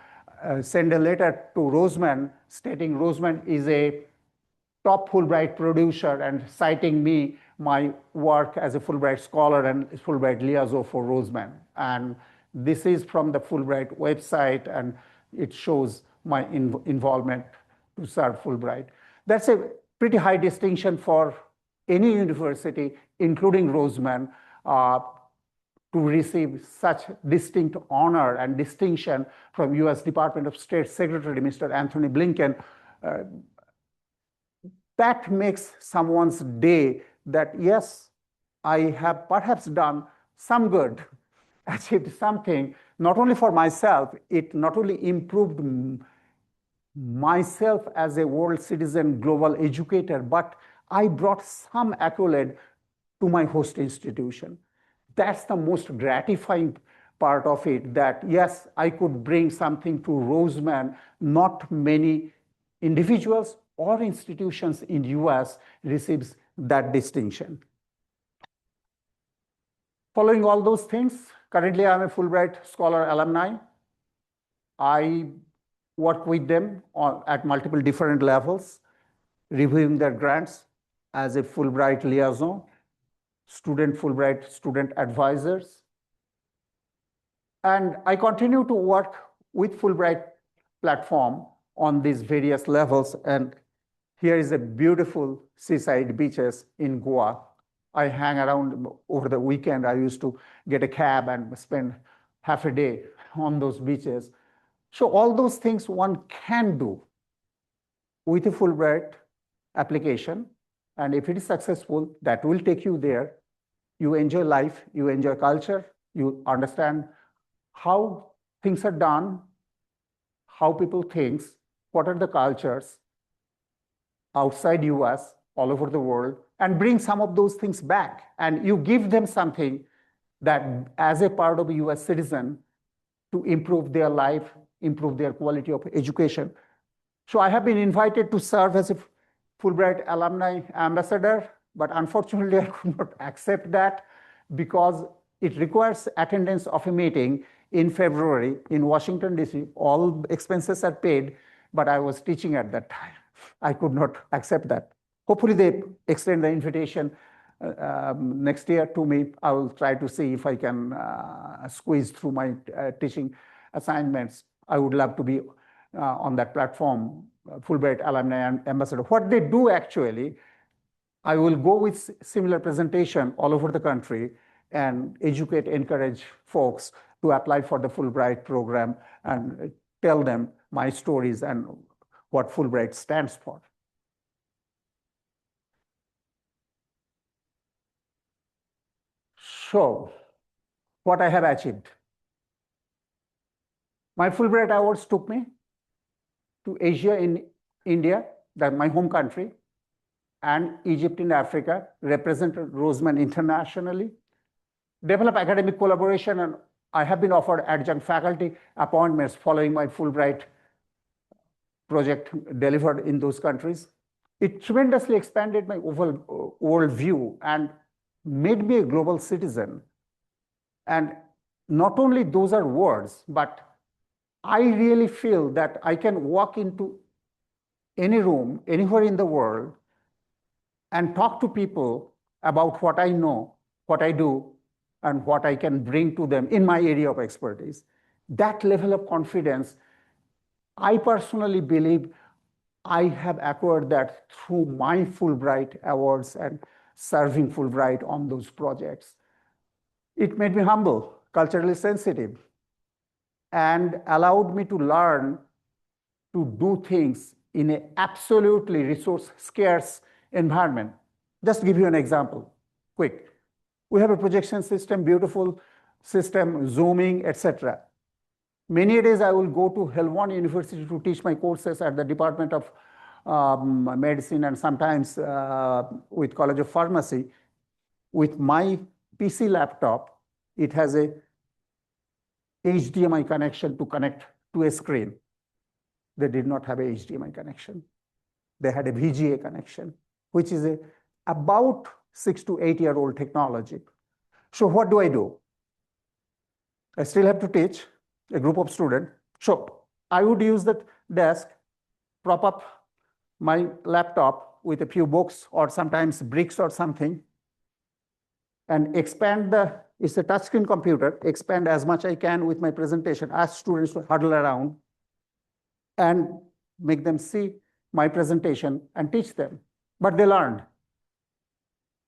sent a letter to Roseman stating Roseman is a top Fulbright producer and citing me, my work as a Fulbright Scholar and Fulbright Liaison for Roseman. And this is from the Fulbright website, and it shows my involvement to serve Fulbright. That's a pretty high distinction for any university, including Roseman, to receive such distinct honor and distinction from US Department of State Secretary, Mr. Anthony Blinken. That makes someone's day that, yes, I have perhaps done some good, achieved something, not only for myself, it not only improved myself as a world citizen, global educator, but I brought some accolade to my host institution. That's the most gratifying part of it, that yes, I could bring something to Roseman. Not many individuals or institutions in the US receives that distinction. Following all those things, currently I'm a Fulbright Scholar alumni. I work with them at multiple different levels, reviewing their grants as a Fulbright liaison, Fulbright student advisors. And I continue to work with Fulbright platform on these various levels. And here is a beautiful seaside beaches in Goa. I hang around over the weekend. I used to get a cab and spend half a day on those beaches. So all those things one can do with a Fulbright application. And if it is successful, that will take you there. You enjoy life, you enjoy culture, you understand how things are done, how people think, what are the cultures outside US, all over the world, and bring some of those things back. And you give them something that as a part of a US citizen to improve their life, improve their quality of education. So I have been invited to serve as a Fulbright alumni ambassador, but unfortunately I could not accept that because it requires attendance of a meeting in February in Washington, DC. All expenses are paid, but I was teaching at that time. I could not accept that. Hopefully they extend the invitation next year to me. I will try to see if I can squeeze through my teaching assignments. I would love to be on that platform, Fulbright Alumni Ambassador. What they do actually, I will go with similar presentation all over the country and educate, encourage folks to apply for the Fulbright program and tell them my stories and what Fulbright stands for. So, what I have achieved. My Fulbright Awards took me to Asia in India, that's my home country, and Egypt in Africa, represented Roseman internationally, develop academic collaboration, and I have been offered adjunct faculty appointments following my Fulbright project delivered in those countries. It tremendously expanded my overall worldview and made me a global citizen. And not only those are words, but I really feel that I can walk into any room, anywhere in the world, and talk to people about what I know, what I do, and what I can bring to them in my area of expertise. That level of confidence, I personally believe I have acquired that through my Fulbright Awards and serving Fulbright on those projects. It made me humble, culturally sensitive, and allowed me to learn to do things in an absolutely resource scarce environment. Just to give you an example, quick. We have a projection system, beautiful system, zooming, etc. Many days I will go to Helwan University to teach my courses at the Department of Medicine and sometimes with College of Pharmacy. With my PC laptop, it has a HDMI connection to connect to a screen. They did not have a HDMI connection. They had a VGA connection, which is about 6 to 8 year old technology. So what do? I still have to teach a group of students. So I would use the desk, prop up my laptop with a few books or sometimes bricks or something, and expand it's a touchscreen computer, expand as much I can with my presentation, ask students to huddle around and make them see my presentation and teach them. But they learned.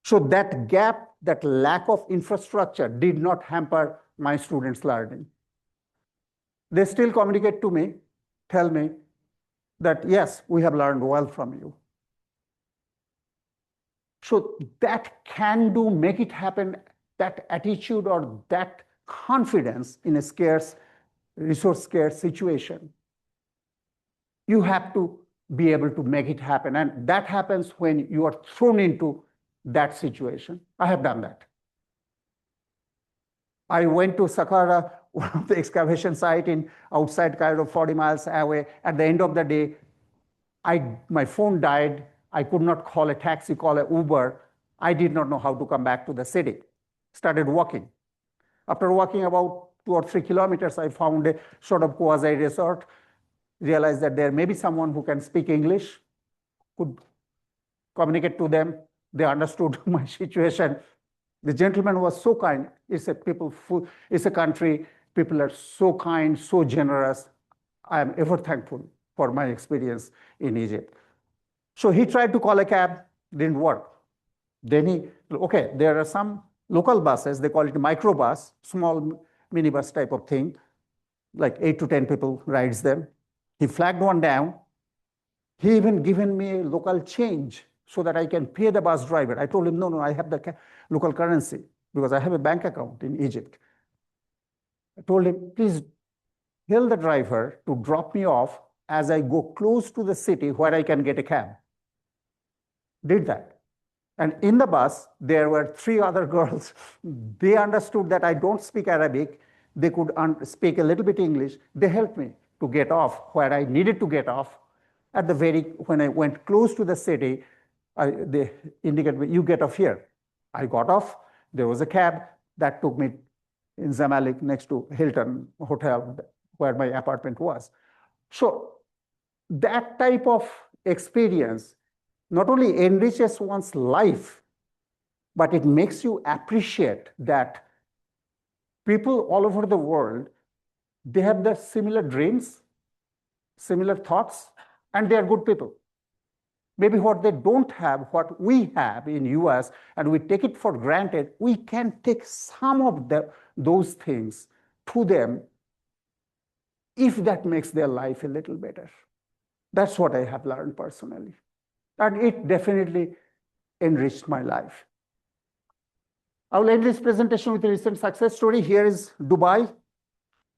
So that gap, that lack of infrastructure did not hamper my students' learning. They still communicate to me, tell me that, yes, we have learned well from you. So that can do, make it happen, that attitude or that confidence in a scarce, resource scarce situation. You have to be able to make it happen. And that happens when you are thrown into that situation. I have done that. I went to Saqqara, one of the excavation site in outside Cairo, 40 miles away. At the end of the day, my phone died. I could not call a taxi, call an Uber. I did not know how to come back to the city. Started walking. After walking about 2 or 3 kilometers, I found a sort of quasi-resort, realized that there may be someone who can speak English, could communicate to them. They understood my situation. The gentleman was so kind. It's a country, people are so kind, so generous. I am ever thankful for my experience in Egypt. So he tried to call a cab, didn't work. Then okay, there are some local buses, they call it microbus, small minibus type of thing, like 8 to 10 people rides them. He flagged one down. He even given me a local change so that I can pay the bus driver. I told him, no, I have the local currency because I have a bank account in Egypt. I told him, please tell the driver to drop me off as I go close to the city where I can get a cab. Did that. And in the bus, there were 3 other girls. They understood that I don't speak Arabic. They could speak a little bit English. They helped me to get off where I needed to get off. When I went close to the city, they indicated me, you get off here. I got off. There was a cab that took me in Zamalek next to Hilton Hotel where my apartment was. So that type of experience not only enriches one's life, but it makes you appreciate that people all over the world, they have the similar dreams, similar thoughts, and they are good people. Maybe what they don't have, what we have in US, and we take it for granted, we can take some of those things to them if that makes their life a little better. That's what I have learned personally. And it definitely enriched my life. I will end this presentation with a recent success story. Here is Dubai. A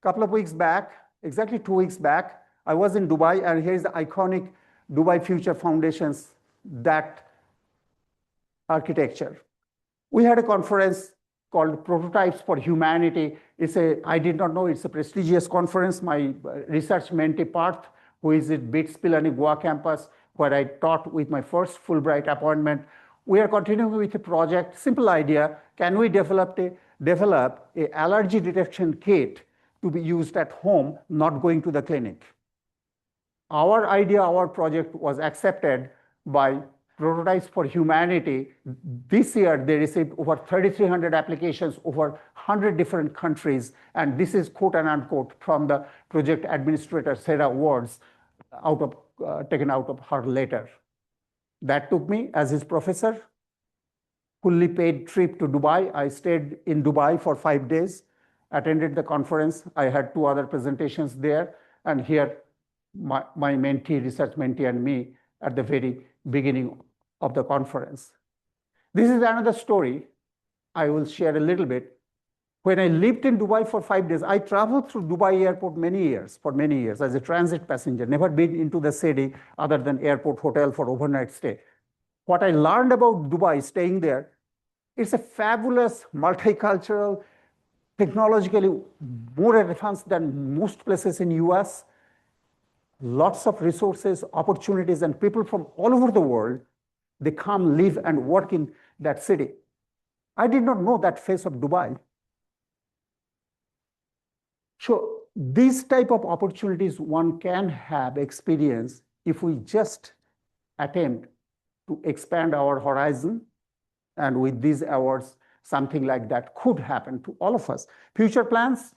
couple of weeks back, exactly 2 weeks back, I was in Dubai, and here is the iconic Dubai Future Foundation's that architecture. We had a conference called Prototypes for Humanity. I did not know it's a prestigious conference. My research mentee Parth, who is at BITS Pilani Goa campus, where I taught with my first Fulbright appointment. We are continuing with a project, simple idea. Can we develop a allergy detection kit to be used at home, not going to the clinic? Our idea, our project was accepted by Prototypes for Humanity. This year, they received over 3,300 applications, over 100 different countries. And this is quote and unquote from the project administrator Sarah words taken out of her letter. That took me as his professor, fully paid trip to Dubai. I stayed in Dubai for 5 days, attended the conference. I had 2 other presentations there. And here, my mentee, research mentee, and me at the very beginning of the conference. This is another story I will share a little bit. When I lived in Dubai for 5 days, I traveled through Dubai airport for many years as a transit passenger, never been into the city other than airport hotel for overnight stay. What I learned about Dubai staying there, it's a fabulous, multicultural, technologically more advanced than most places in US. Lots of resources, opportunities, and people from all over the world, they come, live, and work in that city. I did not know that face of Dubai. So these type of opportunities one can have experience if we just attempt to expand our horizon. And with these awards, something like that could happen to all of us. Future plans,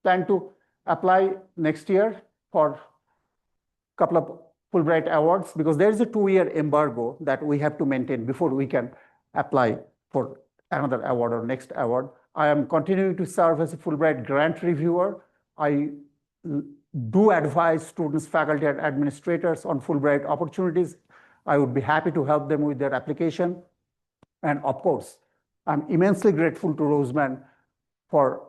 plan to apply next year for a couple of Fulbright awards, because there is a 2-year embargo that we have to maintain before we can apply for another award or next award. I am continuing to serve as a Fulbright grant reviewer. I do advise students, faculty, and administrators on Fulbright opportunities. I would be happy to help them with their application. And of course, I'm immensely grateful to Roseman for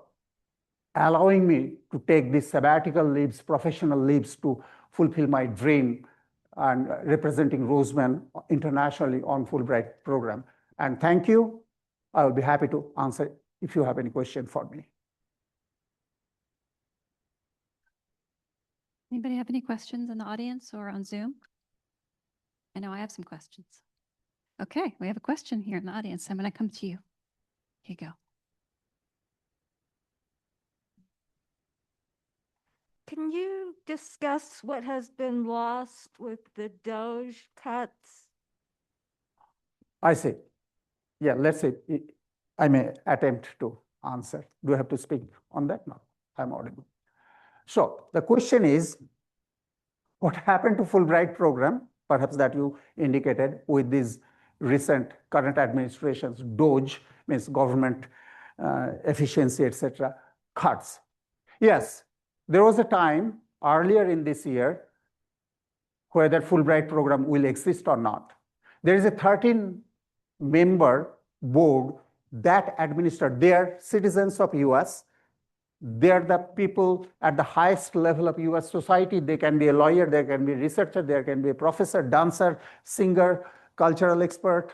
allowing me to take these sabbatical leaves, professional leaves to fulfill my dream and representing Roseman internationally on Fulbright program. And thank you. I will be happy to answer if you have any question for me. Anybody have any questions in the audience or on Zoom? I know I have some questions. Okay, we have a question here in the audience. I'm going to come to you. Here you go. Can you discuss what has been lost with the Doge cuts? I see. Yeah, let's say I may attempt to answer. Do I have to speak on that? No, I'm audible. So the question is, what happened to Fulbright program, perhaps that you indicated with these recent current administration's DOGE, means government efficiency, etc., cuts. Yes, there was a time earlier in this year whether Fulbright program will exist or not. There is a 13-member board that administer. They are citizens of US. They're the people at the highest level of US society. They can be a lawyer, they can be a researcher, there can be a professor, dancer, singer, cultural expert.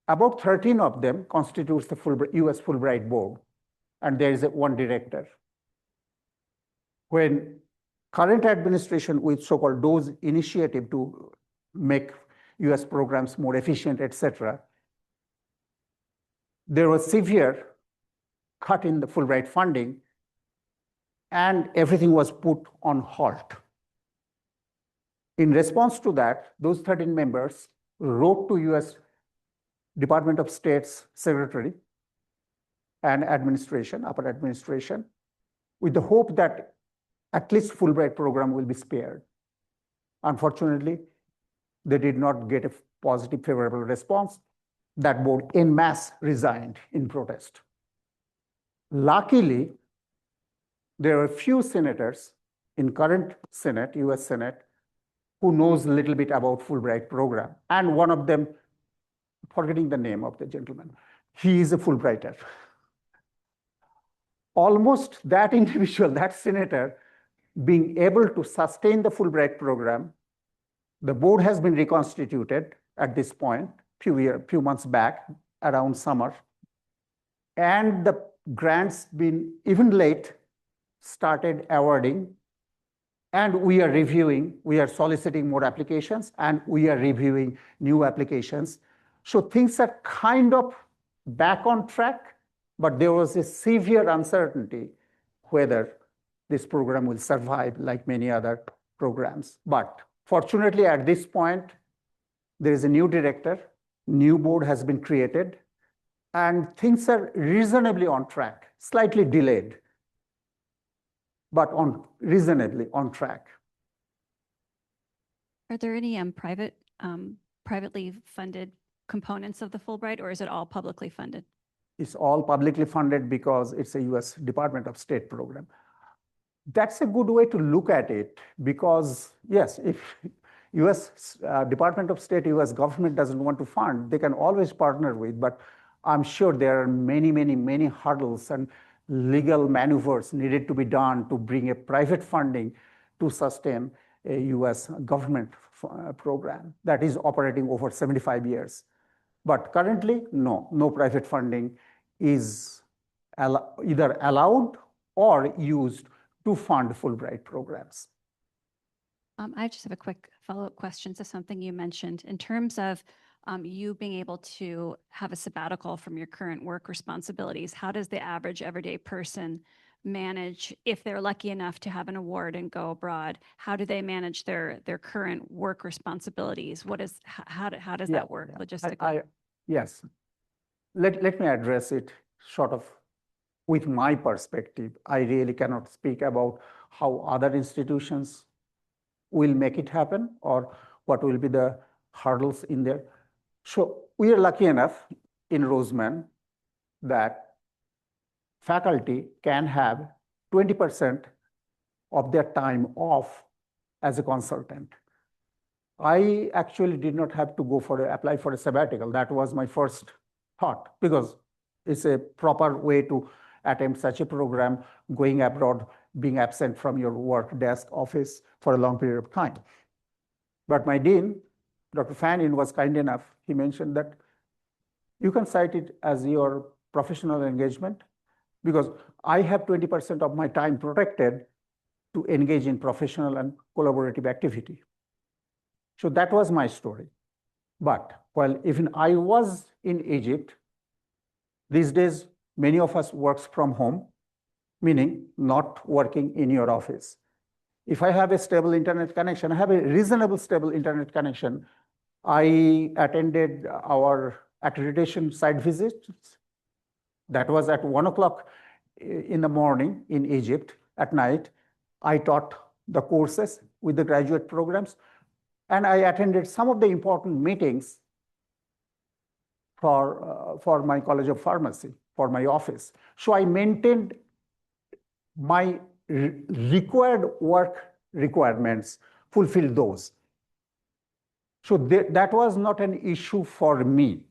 About 13 of them constitutes the US Fulbright board, and there is one director. When current administration with so-called DOGE initiative to make US programs more efficient, etc., there was severe cut in the Fulbright funding, and everything was put on halt. In response to that, those 13 members wrote to US Department of State's secretary and administration, upper administration, with the hope that at least Fulbright program will be spared. Unfortunately, they did not get a positive, favorable response. That board en masse resigned in protest. Luckily, there are a few senators in current Senate, US Senate, who knows a little bit about Fulbright program. And one of them, forgetting the name of the gentleman, he is a Fulbrighter. Almost that individual, that senator, being able to sustain the Fulbright program, the board has been reconstituted at this point, few months back, around summer. And the grants been even late, started awarding, and we are reviewing, we are soliciting more applications, and we are reviewing new applications. So things are kind of back on track, but there was a severe uncertainty whether this program will survive like many other programs. But fortunately, at this point, there is a new director, new board has been created, and things are reasonably on track, slightly delayed, but reasonably on track. Are there any privately funded components of the Fulbright, or is it all publicly funded? It's all publicly funded because it's a US Department of State program. That's a good way to look at it because, yes, if US Department of State, US government doesn't want to fund, they can always partner with, but I'm sure there are many hurdles and legal maneuvers needed to be done to bring a private funding to sustain a US government program that is operating over 75 years. But currently, no private funding is either allowed or used to fund Fulbright programs. I just have a quick follow-up question to something you mentioned in terms of you being able to have a sabbatical from your current work responsibilities. How does the average everyday person manage, if they're lucky enough to have an award and go abroad? How do they manage their current work responsibilities? How does that work logistically? Yes. Let me address it sort of with my perspective. I really cannot speak about how other institutions will make it happen or what will be the hurdles in there. So we are lucky enough in Roseman that faculty can have 20% of their time off as a consultant. I actually did not have to apply for a sabbatical. That was my first thought because it's a proper way to attempt such a program, going abroad, being absent from your work desk office for a long period of time. But my dean, Dr. Fannin, was kind enough. He mentioned that you can cite it as your professional engagement because I have 20% of my time protected to engage in professional and collaborative activity. So that was my story. But while even I was in Egypt, these days, many of us works from home, meaning not working in your office. If I have a stable internet connection, I have a reasonable stable internet connection. I attended our accreditation site visits. That was at 1 o'clock in the morning in Egypt. At night, I taught the courses with the graduate programs. and I attended some of the important meetings for my College of Pharmacy, for my office. So I maintained my required work requirements, fulfilled those. So that was not an issue for me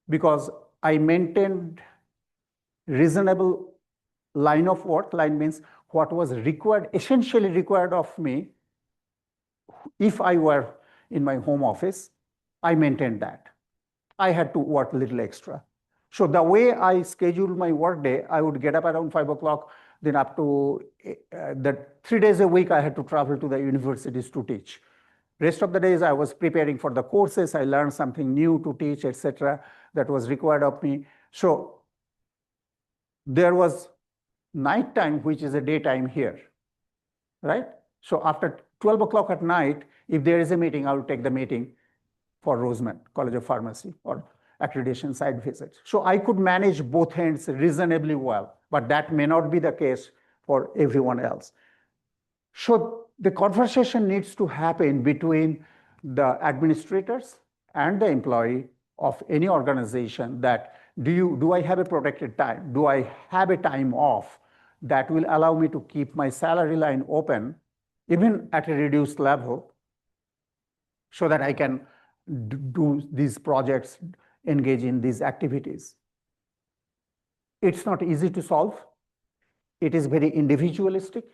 because I maintained reasonable line of work. Line means what was required, essentially required of me. If I were in my home office, I maintained that. I had to work a little extra. So the way I scheduled my work day, I would get up around 5 o'clock, then up to that 3 days a week, I had to travel to the universities to teach. Rest of the days, I was preparing for the courses. I learned something new to teach, etc., that was required of me. So there was nighttime, which is a daytime here, right? So after 12 o'clock at night, if there is a meeting, I will take the meeting for Roseman, College of Pharmacy, or accreditation site visits. So I could manage both ends reasonably well, but that may not be the case for everyone else. So the conversation needs to happen between the administrators and the employee of any organization that do I have a protected time? Do I have a time off that will allow me to keep my salary line open, even at a reduced level, so that I can do these projects, engage in these activities? It's not easy to solve. It is very individualistic,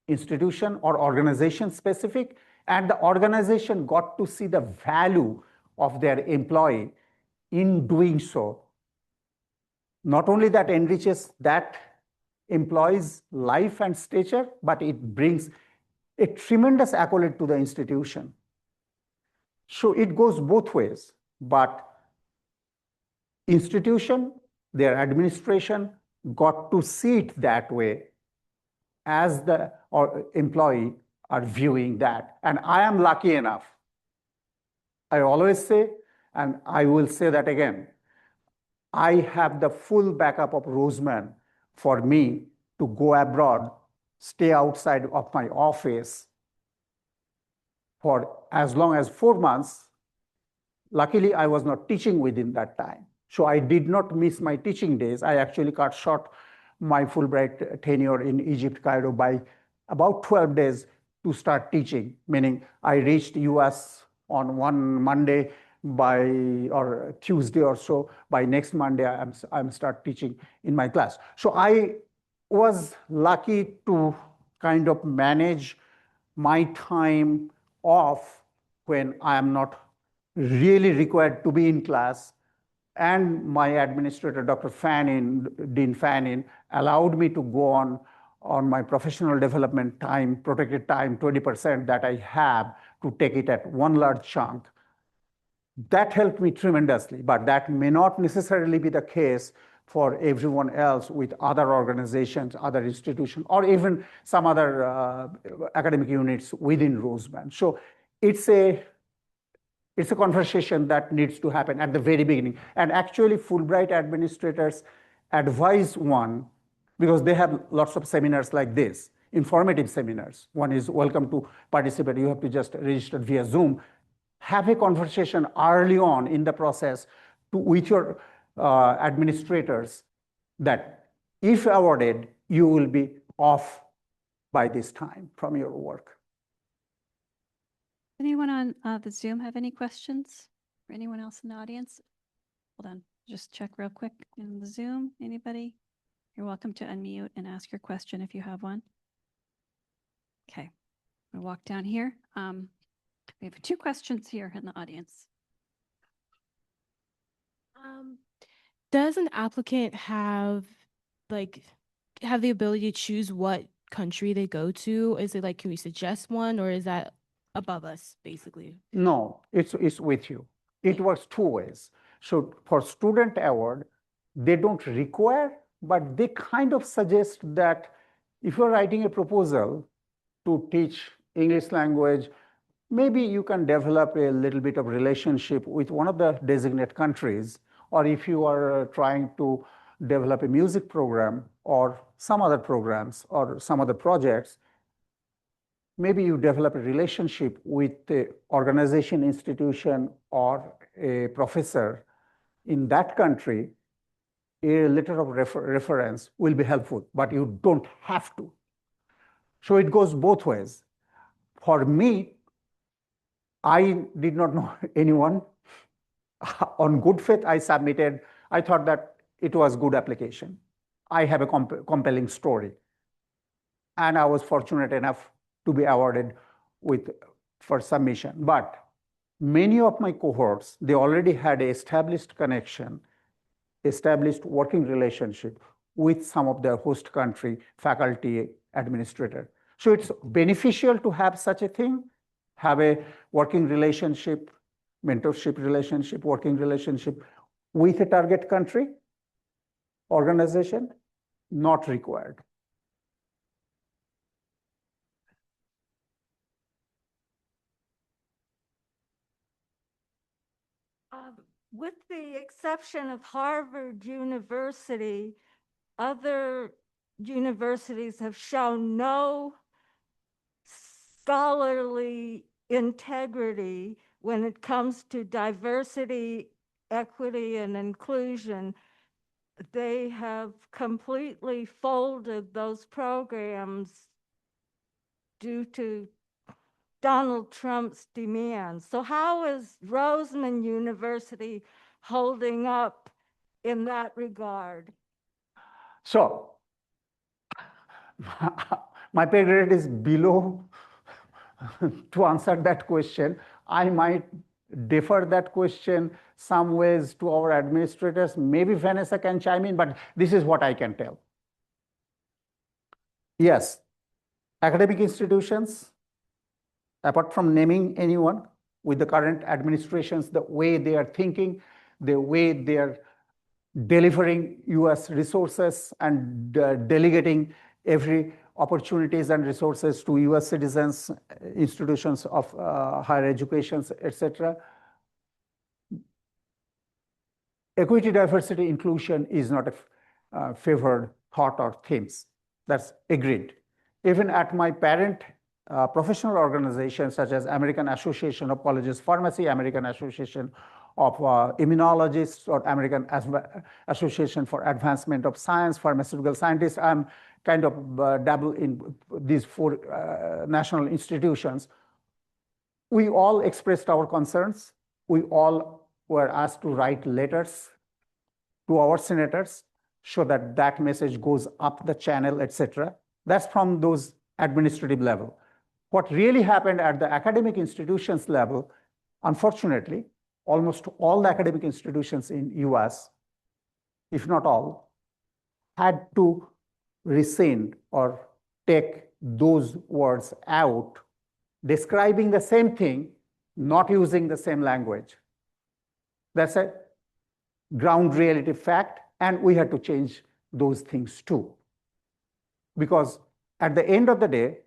institution or organization specific, and the organization got to see the value of their employee in doing so. Not only that enriches that employee's life and stature, but it brings a tremendous accolade to the institution. So it goes both ways, but institution, their administration got to see it that way as the employee are viewing that. And I am lucky enough. I always say, and I will say that again, I have the full backup of Roseman for me to go abroad, stay outside of my office for as long as 4 months. Luckily, I was not teaching within that time. So I did not miss my teaching days. I actually cut short my Fulbright tenure in Egypt, Cairo by about 12 days to start teaching, meaning I reached US on one Monday or Tuesday or so. By next Monday, I'm start teaching in my class. So I was lucky to kind of manage my time off when I am not really required to be in class. And my administrator, Dr. Dean Fannin, allowed me to go on my professional development time, protected time, 20% that I have, to take it at one large chunk. That helped me tremendously, but that may not necessarily be the case for everyone else with other organizations, other institutions, or even some other academic units within Roseman. So it's a conversation that needs to happen at the very beginning. And actually, Fulbright administrators advise one, because they have lots of seminars like this, informative seminars. One is welcome to participate. You have to just register via Zoom. Have a conversation early on in the process with your administrators that if awarded, you will be off by this time from your work. Anyone on the Zoom have any questions? Or anyone else in the audience? Hold on, just check real quick in the Zoom. Anybody? You're welcome to unmute and ask your question if you have one. Okay, we'll walk down here. We have 2 questions here in the audience. Does an applicant have the ability to choose what country they go to? Is it like, can we suggest one, or is that above us, basically? No, it's with you. It works 2 ways. So for student award, they don't require, but they kind of suggest that if you're writing a proposal to teach English language, maybe you can develop a little bit of relationship with one of the designated countries, or if you are trying to develop a music program or some other programs or some other projects, maybe you develop a relationship with the organization, institution, or a professor in that country, a letter of reference will be helpful, but you don't have to. So it goes both ways. For me, I did not know anyone. On good faith, I submitted. I thought that it was good application. I have a compelling story. And I was fortunate enough to be awarded for submission. But many of my cohorts, they already had an established connection, established working relationship with some of their host country faculty administrator. So it's beneficial to have such a thing, have a working relationship, mentorship relationship, working relationship with a target country, organization, not required. With the exception of Harvard University, other universities have shown no scholarly integrity when it comes to diversity, equity, and inclusion. They have completely folded those programs due to Donald Trump's demands. So how is Roseman University holding up in that regard? So my pay grade is below to answer that question. I might defer that question some ways to our administrators. Maybe Vanessa can chime in, but this is what I can tell. Yes, academic institutions, apart from naming anyone, with the current administrations, the way they are thinking, the way they are delivering US resources and delegating every opportunities and resources to US citizens, institutions of higher education, etc. Equity, diversity, inclusion is not a favored thought or themes. That's agreed. Even at my parent professional organizations such as American Association of Colleges of Pharmacy, American Association of Immunologists, or American Association for Advancement of Science, Pharmaceutical Scientists, I'm kind of dabble in these four national institutions. We all expressed our concerns. We all were asked to write letters to our senators so that that message goes up the channel, etc. That's from those administrative level. What really happened at the academic institutions level, unfortunately, almost all the academic institutions in US, if not all, had to rescind or take those words out, describing the same thing, not using the same language. That's a ground reality fact, and we had to change those things too. Because at the end of the day,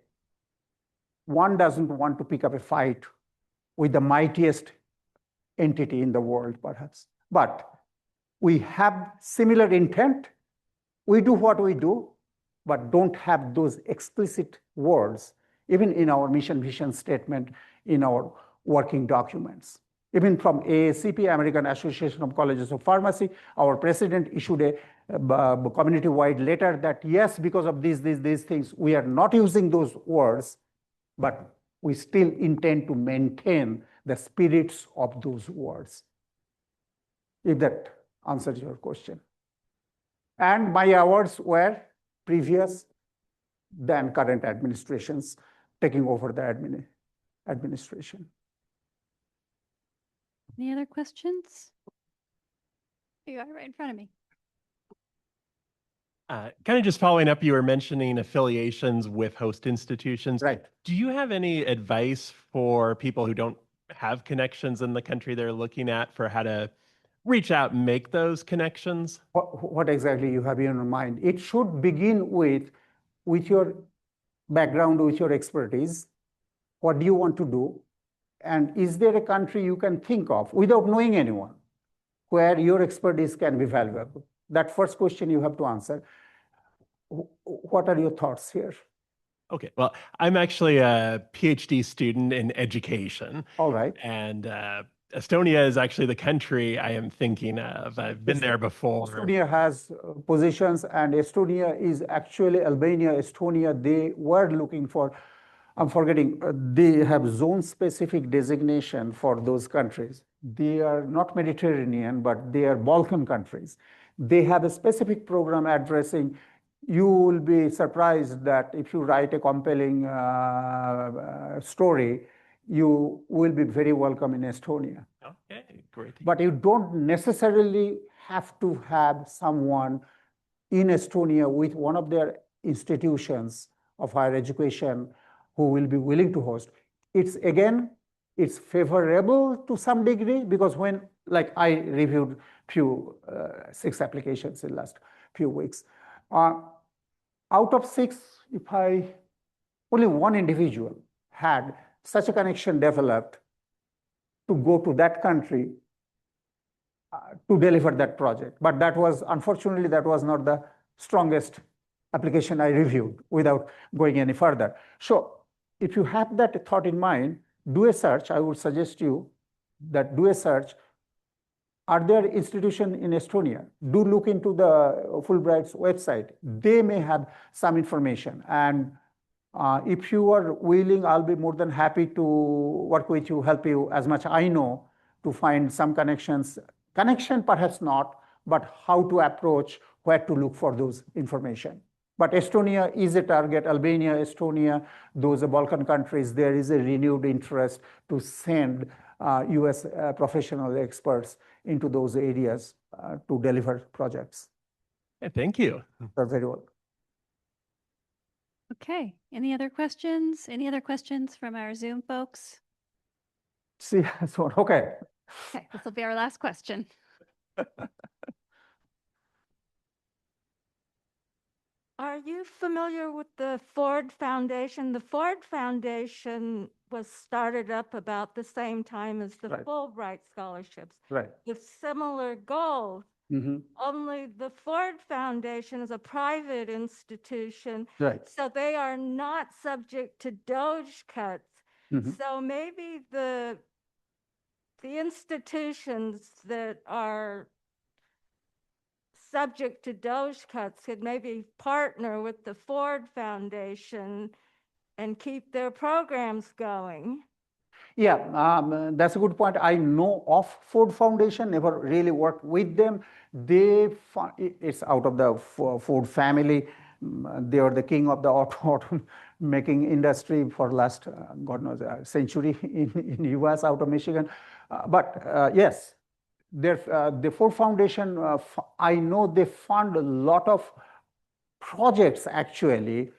one doesn't want to pick up a fight with the mightiest entity in the world, perhaps. But we have similar intent. We do what we do, but don't have those explicit words, even in our mission vision statement, in our working documents. Even from AACP, American Association of Colleges of Pharmacy, our president issued a community-wide letter that, yes, because of these things, we are not using those words, but we still intend to maintain the spirits of those words. If that answers your question. And my awards were previous than current administrations taking over the administration. Any other questions? You are right in front of me. Kind of just following up, you were mentioning affiliations with host institutions. Right. Do you have any advice for people who don't have connections in the country they're looking at for how to reach out and make those connections? What exactly you have in your mind? It should begin with your background, with your expertise. What do you want to do? And is there a country you can think of without knowing anyone where your expertise can be valuable? That first question you have to answer. What are your thoughts here? Okay, well, I'm actually a PhD student in education, All right. and Estonia is actually the country I am thinking of. I've been Yes, there before. Estonia has positions, and Estonia is actually Albania, Estonia. They were looking for, I'm forgetting, they have zone-specific designation for those countries. They are not Mediterranean, but they are Balkan countries. They have a specific program addressing. You will be surprised that if you write a compelling story, you will be very welcome in Estonia. Okay, great. But you don't necessarily have to have someone in Estonia with one of their institutions of higher education who will be willing to host. It's again, it's favorable to some degree because when, like I reviewed few 6 applications in last few weeks. Out of 6, only one individual had such a connection developed to go to that country to deliver that project. But that was, unfortunately, that was not the strongest application I reviewed without going any further. So if you have that thought in mind, do a search. I would suggest you that do a search. Are there institutions in Estonia? Do look into the Fulbright's website. They may have some information. And if you are willing, I'll be more than happy to work with you, help you as much I know to find some connections. Connection perhaps not, but how to approach, where to look for those information. But Estonia is a target, Albania, Estonia, those are Balkan countries. There is a renewed interest to send US professional experts into those areas to deliver projects. Yeah, thank you. You're very welcome. Okay, any other questions? Any other questions from our Zoom folks? See, so, okay. Okay, this will be our last question. Are you familiar with the Ford Foundation? The Ford Foundation was started up about the same time as the Right. Fulbright scholarships Right. with similar goals. Mm-hmm. Only the Ford Foundation is a private institution, Right. so they are not subject to Doge cuts. Mm-hmm. So maybe the institutions that are subject to Doge cuts could maybe partner with the Ford Foundation and keep their programs going. Yeah, that's a good point. I know of Ford Foundation, never really worked with them. It's out of the Ford family. They are the king of the auto making industry for last, God knows, century in US, out of Michigan. Yes, the Ford Foundation, I know they fund a lot of projects actually,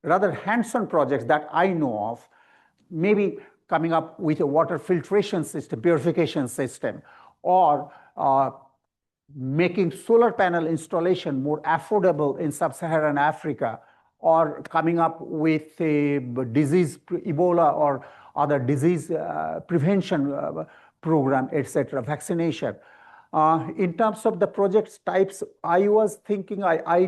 rather hands-on projects that I know of, maybe coming up with a water filtration system, purification system, or making solar panel installation more affordable in sub-Saharan Africa, or coming up with a disease, Ebola or other disease prevention program, etc., vaccination. In terms of the project types, I was thinking I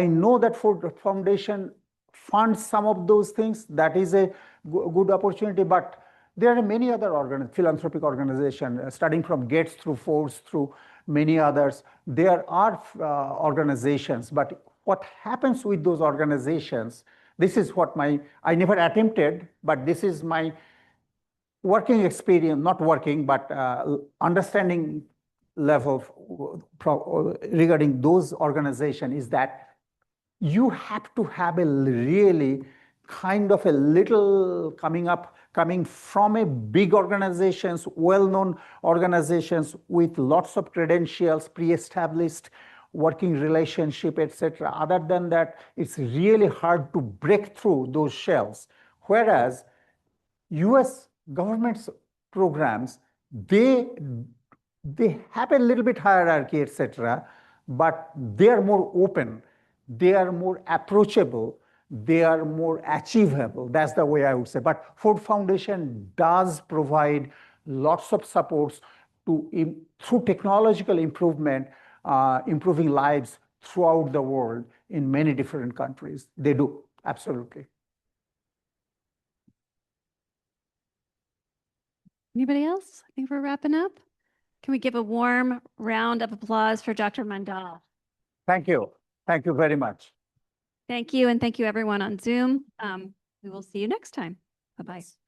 know that Ford Foundation funds some of those things. That is a good opportunity, but there are many other philanthropic organizations, starting from Gates through Fords through many others. There are organizations, but what happens with those organizations, this is what I never attempted, but this is my working experience, not working, but understanding level regarding those organizations is that you have to have a really kind of a little coming from a big organizations, well-known organizations with lots of credentials, pre-established working relationship, etc. Other than that, it's really hard to break through those shells. Whereas US government's programs, they have a little bit hierarchy, etc., but they are more open, they are more approachable, they are more achievable. That's the way I would say. But Ford Foundation does provide lots of supports through technological improvement, improving lives throughout the world in many different countries. They do, absolutely. Anybody else? I think we're wrapping up. Can we give a warm round of applause for Dr. Mandal? Thank you. Thank you very much. Thank you, and thank you everyone on Zoom. We will see you next time. Bye-bye.